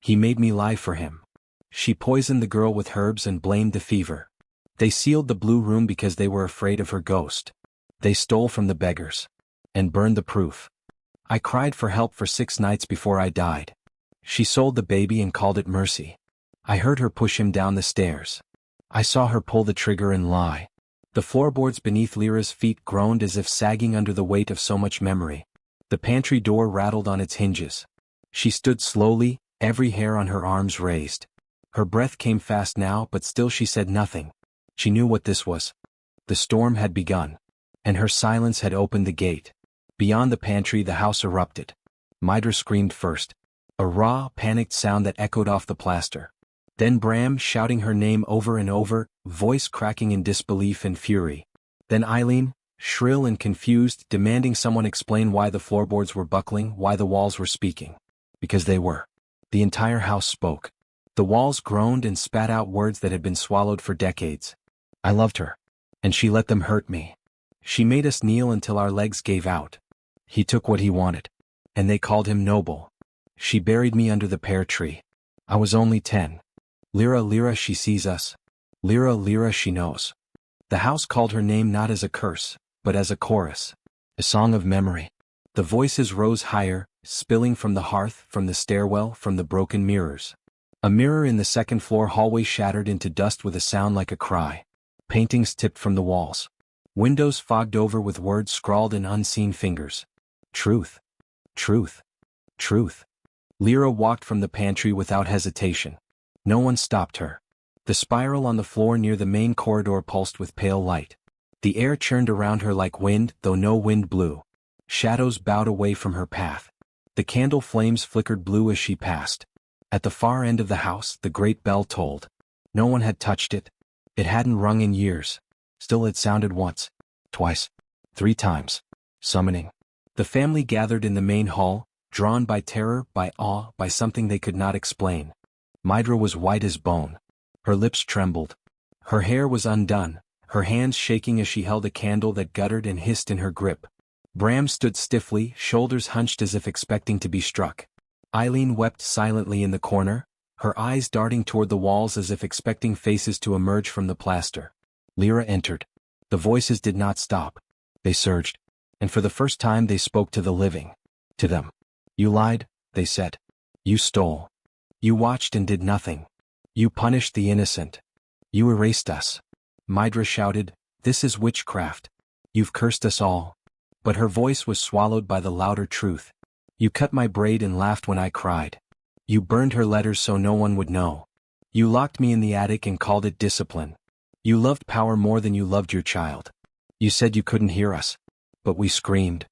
He made me lie for him. She poisoned the girl with herbs and blamed the fever. They sealed the blue room because they were afraid of her ghost. They stole from the beggars. And burned the proof. I cried for help for 6 nights before I died. She sold the baby and called it mercy. I heard her push him down the stairs. I saw her pull the trigger and lie. The floorboards beneath Lyra's feet groaned as if sagging under the weight of so much memory. The pantry door rattled on its hinges. She stood slowly, every hair on her arms raised. Her breath came fast now, but still she said nothing. She knew what this was. The storm had begun. And her silence had opened the gate. Beyond the pantry the house erupted. Midra screamed first. A raw, panicked sound that echoed off the plaster. Then Bram shouting her name over and over, voice cracking in disbelief and fury. Then Eileen, shrill and confused, demanding someone explain why the floorboards were buckling, why the walls were speaking. Because they were. The entire house spoke. The walls groaned and spat out words that had been swallowed for decades. I loved her. And she let them hurt me. She made us kneel until our legs gave out. He took what he wanted. And they called him noble. She buried me under the pear tree. I was only 10. Lyra, she sees us. Lyra, she knows. The house called her name not as a curse, but as a chorus. A song of memory. The voices rose higher, spilling from the hearth, from the stairwell, from the broken mirrors. A mirror in the second-floor hallway shattered into dust with a sound like a cry. Paintings tipped from the walls. Windows fogged over with words scrawled in unseen fingers. Truth. Truth. Truth. Lyra walked from the pantry without hesitation. No one stopped her. The spiral on the floor near the main corridor pulsed with pale light. The air churned around her like wind, though no wind blew. Shadows bowed away from her path. The candle flames flickered blue as she passed. At the far end of the house, the great bell tolled. No one had touched it. It hadn't rung in years. Still it sounded once, twice, 3 times, summoning. The family gathered in the main hall, drawn by terror, by awe, by something they could not explain. Midra was white as bone. Her lips trembled. Her hair was undone, her hands shaking as she held a candle that guttered and hissed in her grip. Bram stood stiffly, shoulders hunched as if expecting to be struck. Eileen wept silently in the corner, her eyes darting toward the walls as if expecting faces to emerge from the plaster. Lyra entered. The voices did not stop. They surged. And for the first time they spoke to the living. To them. You lied, they said. You stole. You watched and did nothing. You punished the innocent. You erased us. Midra shouted, this is witchcraft. You've cursed us all. But her voice was swallowed by the louder truth. You cut my braid and laughed when I cried. You burned her letters so no one would know. You locked me in the attic and called it discipline. You loved power more than you loved your child. You said you couldn't hear us. But we screamed.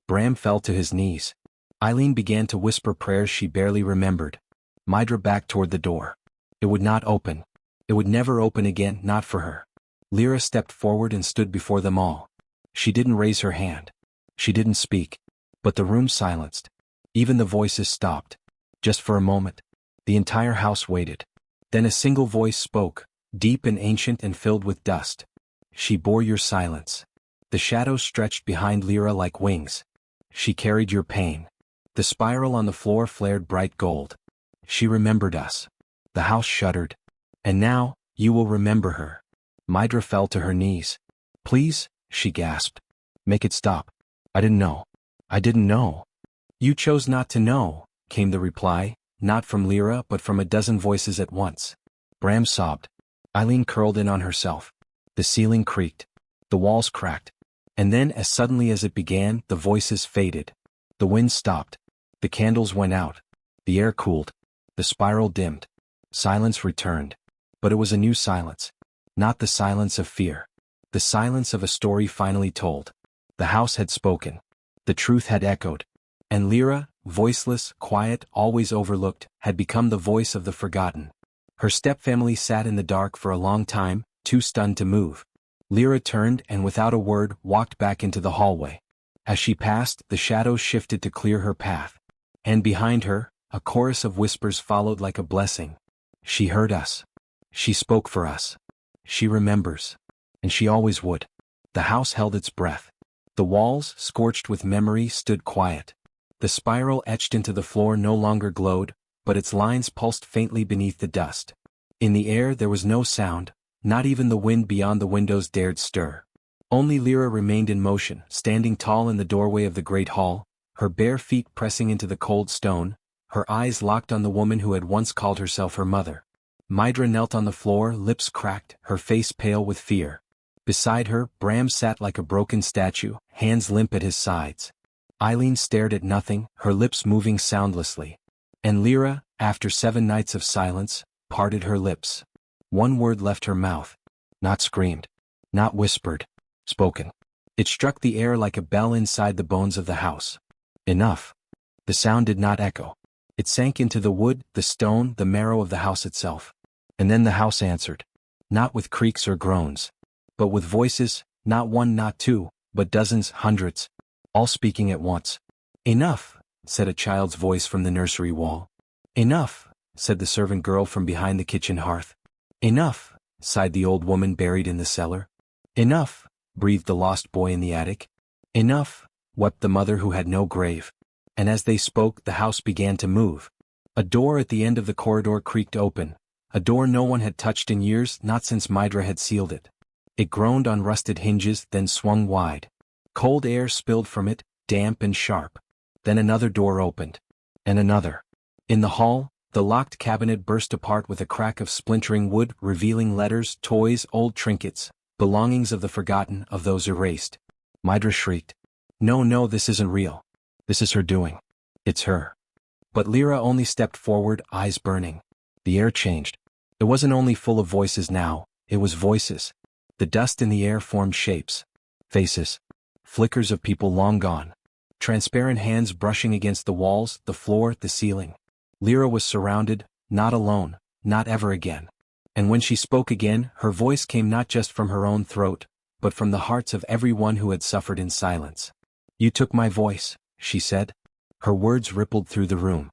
Bram fell to his knees. Eileen began to whisper prayers she barely remembered. Midra backed toward the door. It would not open. It would never open again, not for her. Lyra stepped forward and stood before them all. She didn't raise her hand. She didn't speak. But the room silenced. Even the voices stopped. Just for a moment. The entire house waited. Then a single voice spoke, deep and ancient and filled with dust. She bore your silence. The shadows stretched behind Lyra like wings. She carried your pain. The spiral on the floor flared bright gold. She remembered us. The house shuddered. And now, you will remember her. Midra fell to her knees. Please, she gasped. Make it stop. I didn't know. I didn't know. You chose not to know, came the reply, not from Lyra but from a dozen voices at once. Bram sobbed. Eileen curled in on herself. The ceiling creaked. The walls cracked. And then, as suddenly as it began, the voices faded. The wind stopped. The candles went out. The air cooled. The spiral dimmed. Silence returned. But it was a new silence. Not the silence of fear. The silence of a story finally told. The house had spoken. The truth had echoed. And Lyra, voiceless, quiet, always overlooked, had become the voice of the forgotten. Her stepfamily sat in the dark for a long time, too stunned to move. Lyra turned and without a word walked back into the hallway. As she passed, the shadows shifted to clear her path. And behind her, a chorus of whispers followed like a blessing. She heard us. She spoke for us. She remembers. And she always would. The house held its breath. The walls, scorched with memory, stood quiet. The spiral etched into the floor no longer glowed, but its lines pulsed faintly beneath the dust. In the air there was no sound, not even the wind beyond the windows dared stir. Only Lyra remained in motion, standing tall in the doorway of the great hall, her bare feet pressing into the cold stone, her eyes locked on the woman who had once called herself her mother. Mydra knelt on the floor, lips cracked, her face pale with fear. Beside her, Bram sat like a broken statue, hands limp at his sides. Eileen stared at nothing, her lips moving soundlessly. And Lyra, after 7 nights of silence, parted her lips. One word left her mouth. Not screamed. Not whispered. Spoken. It struck the air like a bell inside the bones of the house. Enough. The sound did not echo. It sank into the wood, the stone, the marrow of the house itself. And then the house answered. Not with creaks or groans. But with voices, not one, not two, but dozens, hundreds. All speaking at once. Enough, said a child's voice from the nursery wall. Enough, said the servant girl from behind the kitchen hearth. Enough, sighed the old woman buried in the cellar. Enough, breathed the lost boy in the attic. Enough, wept the mother who had no grave. And as they spoke, the house began to move. A door at the end of the corridor creaked open, a door no one had touched in years, not since Mydra had sealed it. It groaned on rusted hinges, then swung wide. Cold air spilled from it, damp and sharp. Then another door opened. And another. In the hall, the locked cabinet burst apart with a crack of splintering wood, revealing letters, toys, old trinkets, belongings of the forgotten, of those erased. Mydra shrieked. No, no, this isn't real. This is her doing. It's her. But Lyra only stepped forward, eyes burning. The air changed. It wasn't only full of voices now, it was voices. The dust in the air formed shapes. Faces. Flickers of people long gone. Transparent hands brushing against the walls, the floor, the ceiling. Lyra was surrounded, not alone, not ever again. And when she spoke again, her voice came not just from her own throat, but from the hearts of everyone who had suffered in silence. You took my voice, she said. Her words rippled through the room.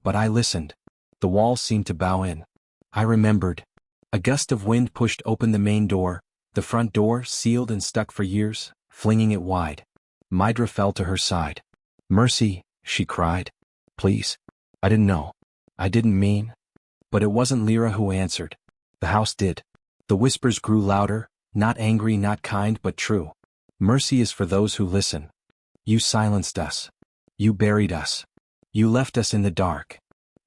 But I listened. The walls seemed to bow in. I remembered. A gust of wind pushed open the main door, the front door, sealed and stuck for years, flinging it wide. Mydra fell to her side. Mercy, she cried. Please. I didn't know. I didn't mean. But it wasn't Lyra who answered. The house did. The whispers grew louder, not angry, not kind, but true. Mercy is for those who listen. You silenced us. You buried us. You left us in the dark.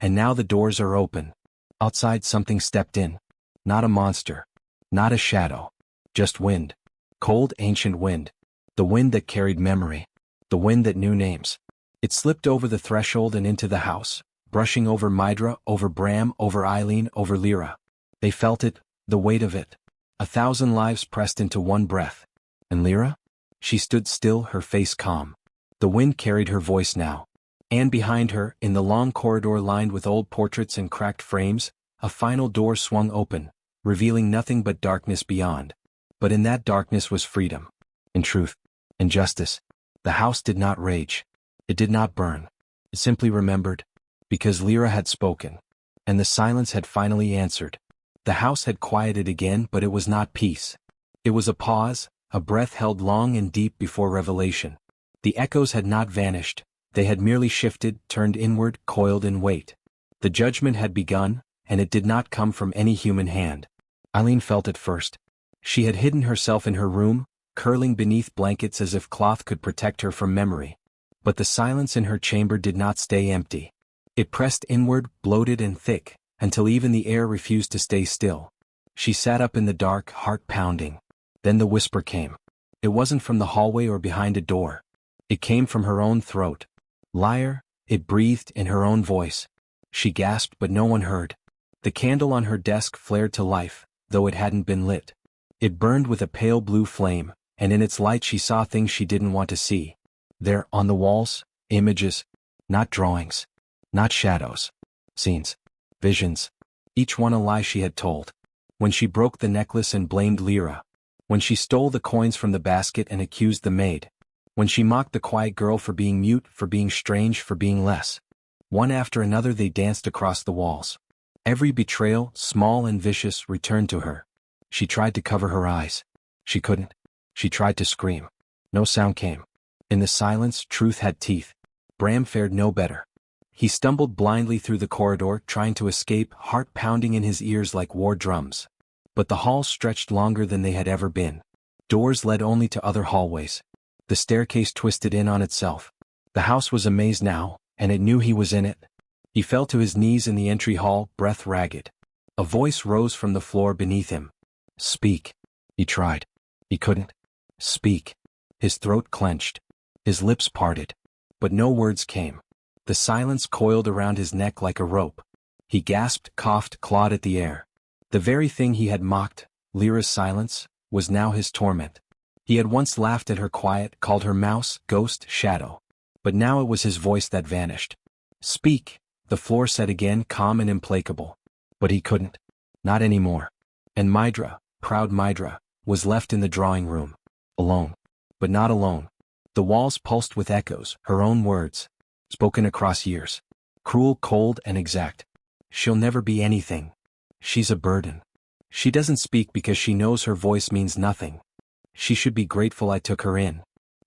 And now the doors are open. Outside something stepped in. Not a monster. Not a shadow. Just wind. Cold, ancient wind. The wind that carried memory. The wind that knew names. It slipped over the threshold and into the house, brushing over Mydra, over Bram, over Eileen, over Lyra. They felt it, the weight of it. 1,000 lives pressed into one breath. And Lyra? She stood still, her face calm. The wind carried her voice now. And behind her, in the long corridor lined with old portraits and cracked frames, a final door swung open, revealing nothing but darkness beyond. But in that darkness was freedom. And truth. And justice. The house did not rage. It did not burn. It simply remembered. Because Lyra had spoken. And the silence had finally answered. The house had quieted again, but it was not peace. It was a pause, a breath held long and deep before revelation. The echoes had not vanished. They had merely shifted, turned inward, coiled in wait. The judgment had begun, and it did not come from any human hand. Eileen felt it first. She had hidden herself in her room, curling beneath blankets as if cloth could protect her from memory. But the silence in her chamber did not stay empty. It pressed inward, bloated and thick, until even the air refused to stay still. She sat up in the dark, heart pounding. Then the whisper came. It wasn't from the hallway or behind a door. It came from her own throat. Liar, it breathed in her own voice. She gasped, but no one heard. The candle on her desk flared to life, though it hadn't been lit. It burned with a pale blue flame, and in its light she saw things she didn't want to see. There, on the walls, images. Not drawings. Not shadows. Scenes. Visions. Each one a lie she had told. When she broke the necklace and blamed Lyra. When she stole the coins from the basket and accused the maid. When she mocked the quiet girl for being mute, for being strange, for being less. One after another they danced across the walls. Every betrayal, small and vicious, returned to her. She tried to cover her eyes. She couldn't. She tried to scream. No sound came. In the silence, truth had teeth. Bram fared no better. He stumbled blindly through the corridor, trying to escape, heart pounding in his ears like war drums. But the halls stretched longer than they had ever been. Doors led only to other hallways. The staircase twisted in on itself. The house was a maze now, and it knew he was in it. He fell to his knees in the entry hall, breath ragged. A voice rose from the floor beneath him. Speak. He tried. He couldn't. Speak. His throat clenched. His lips parted. But no words came. The silence coiled around his neck like a rope. He gasped, coughed, clawed at the air. The very thing he had mocked, Lyra's silence, was now his torment. He had once laughed at her quiet, called her mouse, ghost, shadow. But now it was his voice that vanished. Speak, the floor said again, calm and implacable. But he couldn't. Not anymore. And Mydra, proud Mydra, was left in the drawing room. Alone. But not alone. The walls pulsed with echoes, her own words. Spoken across years. Cruel, cold, and exact. She'll never be anything. She's a burden. She doesn't speak because she knows her voice means nothing. She should be grateful I took her in.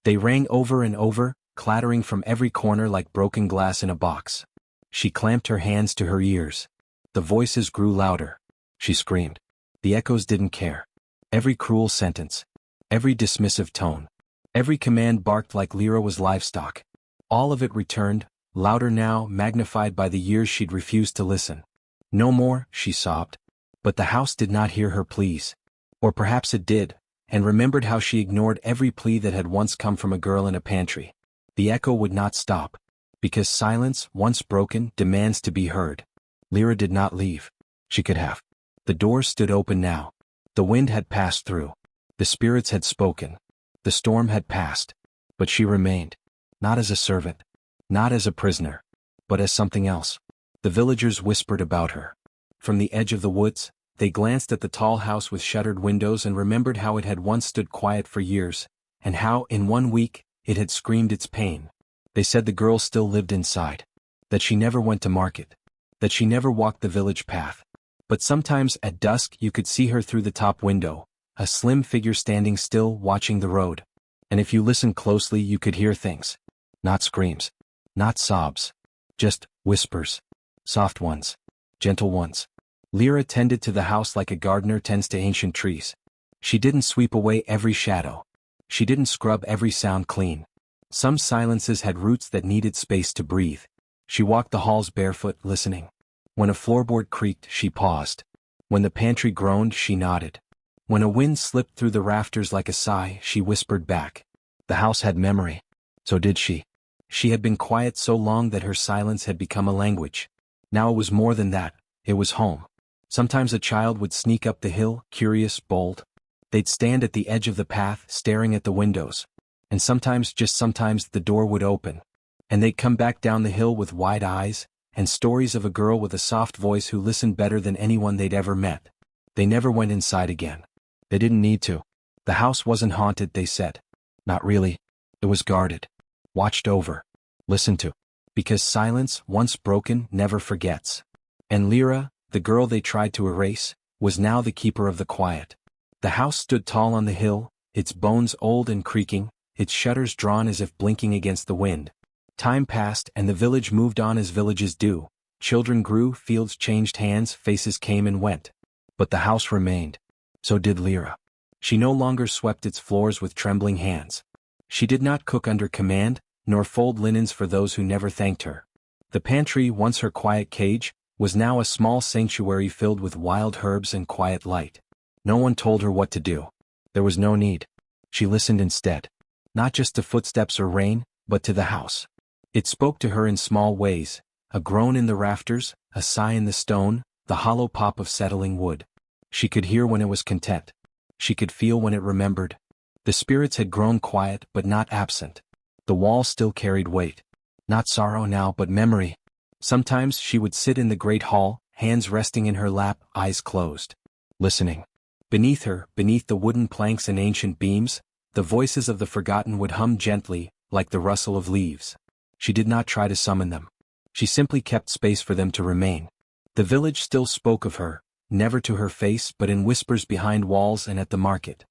They rang over and over, clattering from every corner like broken glass in a box. She clamped her hands to her ears. The voices grew louder. She screamed. The echoes didn't care. Every cruel sentence. Every dismissive tone. Every command barked like Lyra was livestock. All of it returned, louder now, magnified by the years she'd refused to listen. No more, she sobbed. But the house did not hear her pleas. Or perhaps it did, and remembered how she ignored every plea that had once come from a girl in a pantry. The echo would not stop. Because silence, once broken, demands to be heard. Lyra did not leave. She could have. The doors stood open now. The wind had passed through. The spirits had spoken. The storm had passed. But she remained. Not as a servant. Not as a prisoner. But as something else. The villagers whispered about her. From the edge of the woods, they glanced at the tall house with shuttered windows and remembered how it had once stood quiet for years, and how, in 1 week, it had screamed its pain. They said the girl still lived inside. That she never went to market. That she never walked the village path. But sometimes at dusk you could see her through the top window, a slim figure standing still, watching the road. And if you listened closely you could hear things. Not screams. Not sobs. Just whispers. Soft ones. Gentle ones. Lyra tended to the house like a gardener tends to ancient trees. She didn't sweep away every shadow. She didn't scrub every sound clean. Some silences had roots that needed space to breathe. She walked the halls barefoot, listening. When a floorboard creaked, she paused. When the pantry groaned, she nodded. When a wind slipped through the rafters like a sigh, she whispered back. The house had memory. So did she. She had been quiet so long that her silence had become a language. Now it was more than that. It was home. Sometimes a child would sneak up the hill, curious, bold. They'd stand at the edge of the path, staring at the windows. And sometimes, just sometimes, the door would open. And they'd come back down the hill with wide eyes, and stories of a girl with a soft voice who listened better than anyone they'd ever met. They never went inside again. They didn't need to. The house wasn't haunted, they said. Not really. It was guarded. Watched over. Listened to. Because silence, once broken, never forgets. And Lyra, the girl they tried to erase, was now the keeper of the quiet. The house stood tall on the hill, its bones old and creaking, its shutters drawn as if blinking against the wind. Time passed and the village moved on as villages do. Children grew, fields changed hands, faces came and went. But the house remained. So did Lyra. She no longer swept its floors with trembling hands. She did not cook under command, nor fold linens for those who never thanked her. The pantry, once her quiet cage, was now a small sanctuary filled with wild herbs and quiet light. No one told her what to do. There was no need. She listened instead. Not just to footsteps or rain, but to the house. It spoke to her in small ways, a groan in the rafters, a sigh in the stone, the hollow pop of settling wood. She could hear when it was content. She could feel when it remembered. The spirits had grown quiet but not absent. The walls still carried weight. Not sorrow now but memory. Sometimes she would sit in the great hall, hands resting in her lap, eyes closed. Listening. Beneath her, beneath the wooden planks and ancient beams, the voices of the forgotten would hum gently, like the rustle of leaves. She did not try to summon them. She simply kept space for them to remain. The village still spoke of her, never to her face but in whispers behind walls and at the market.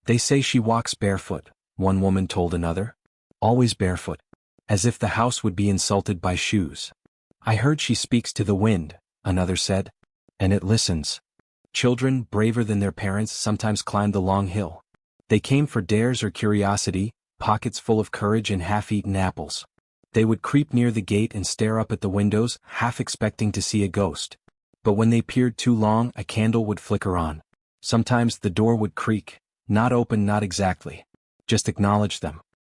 They say she walks barefoot, one woman told another. Always barefoot. As if the house would be insulted by shoes. I heard she speaks to the wind, another said. And it listens. Children, braver than their parents, sometimes climbed the long hill. They came for dares or curiosity, pockets full of courage and half-eaten apples. They would creep near the gate and stare up at the windows, half expecting to see a ghost. But when they peered too long, a candle would flicker on. Sometimes the door would creak, not open, not exactly. Just acknowledge them.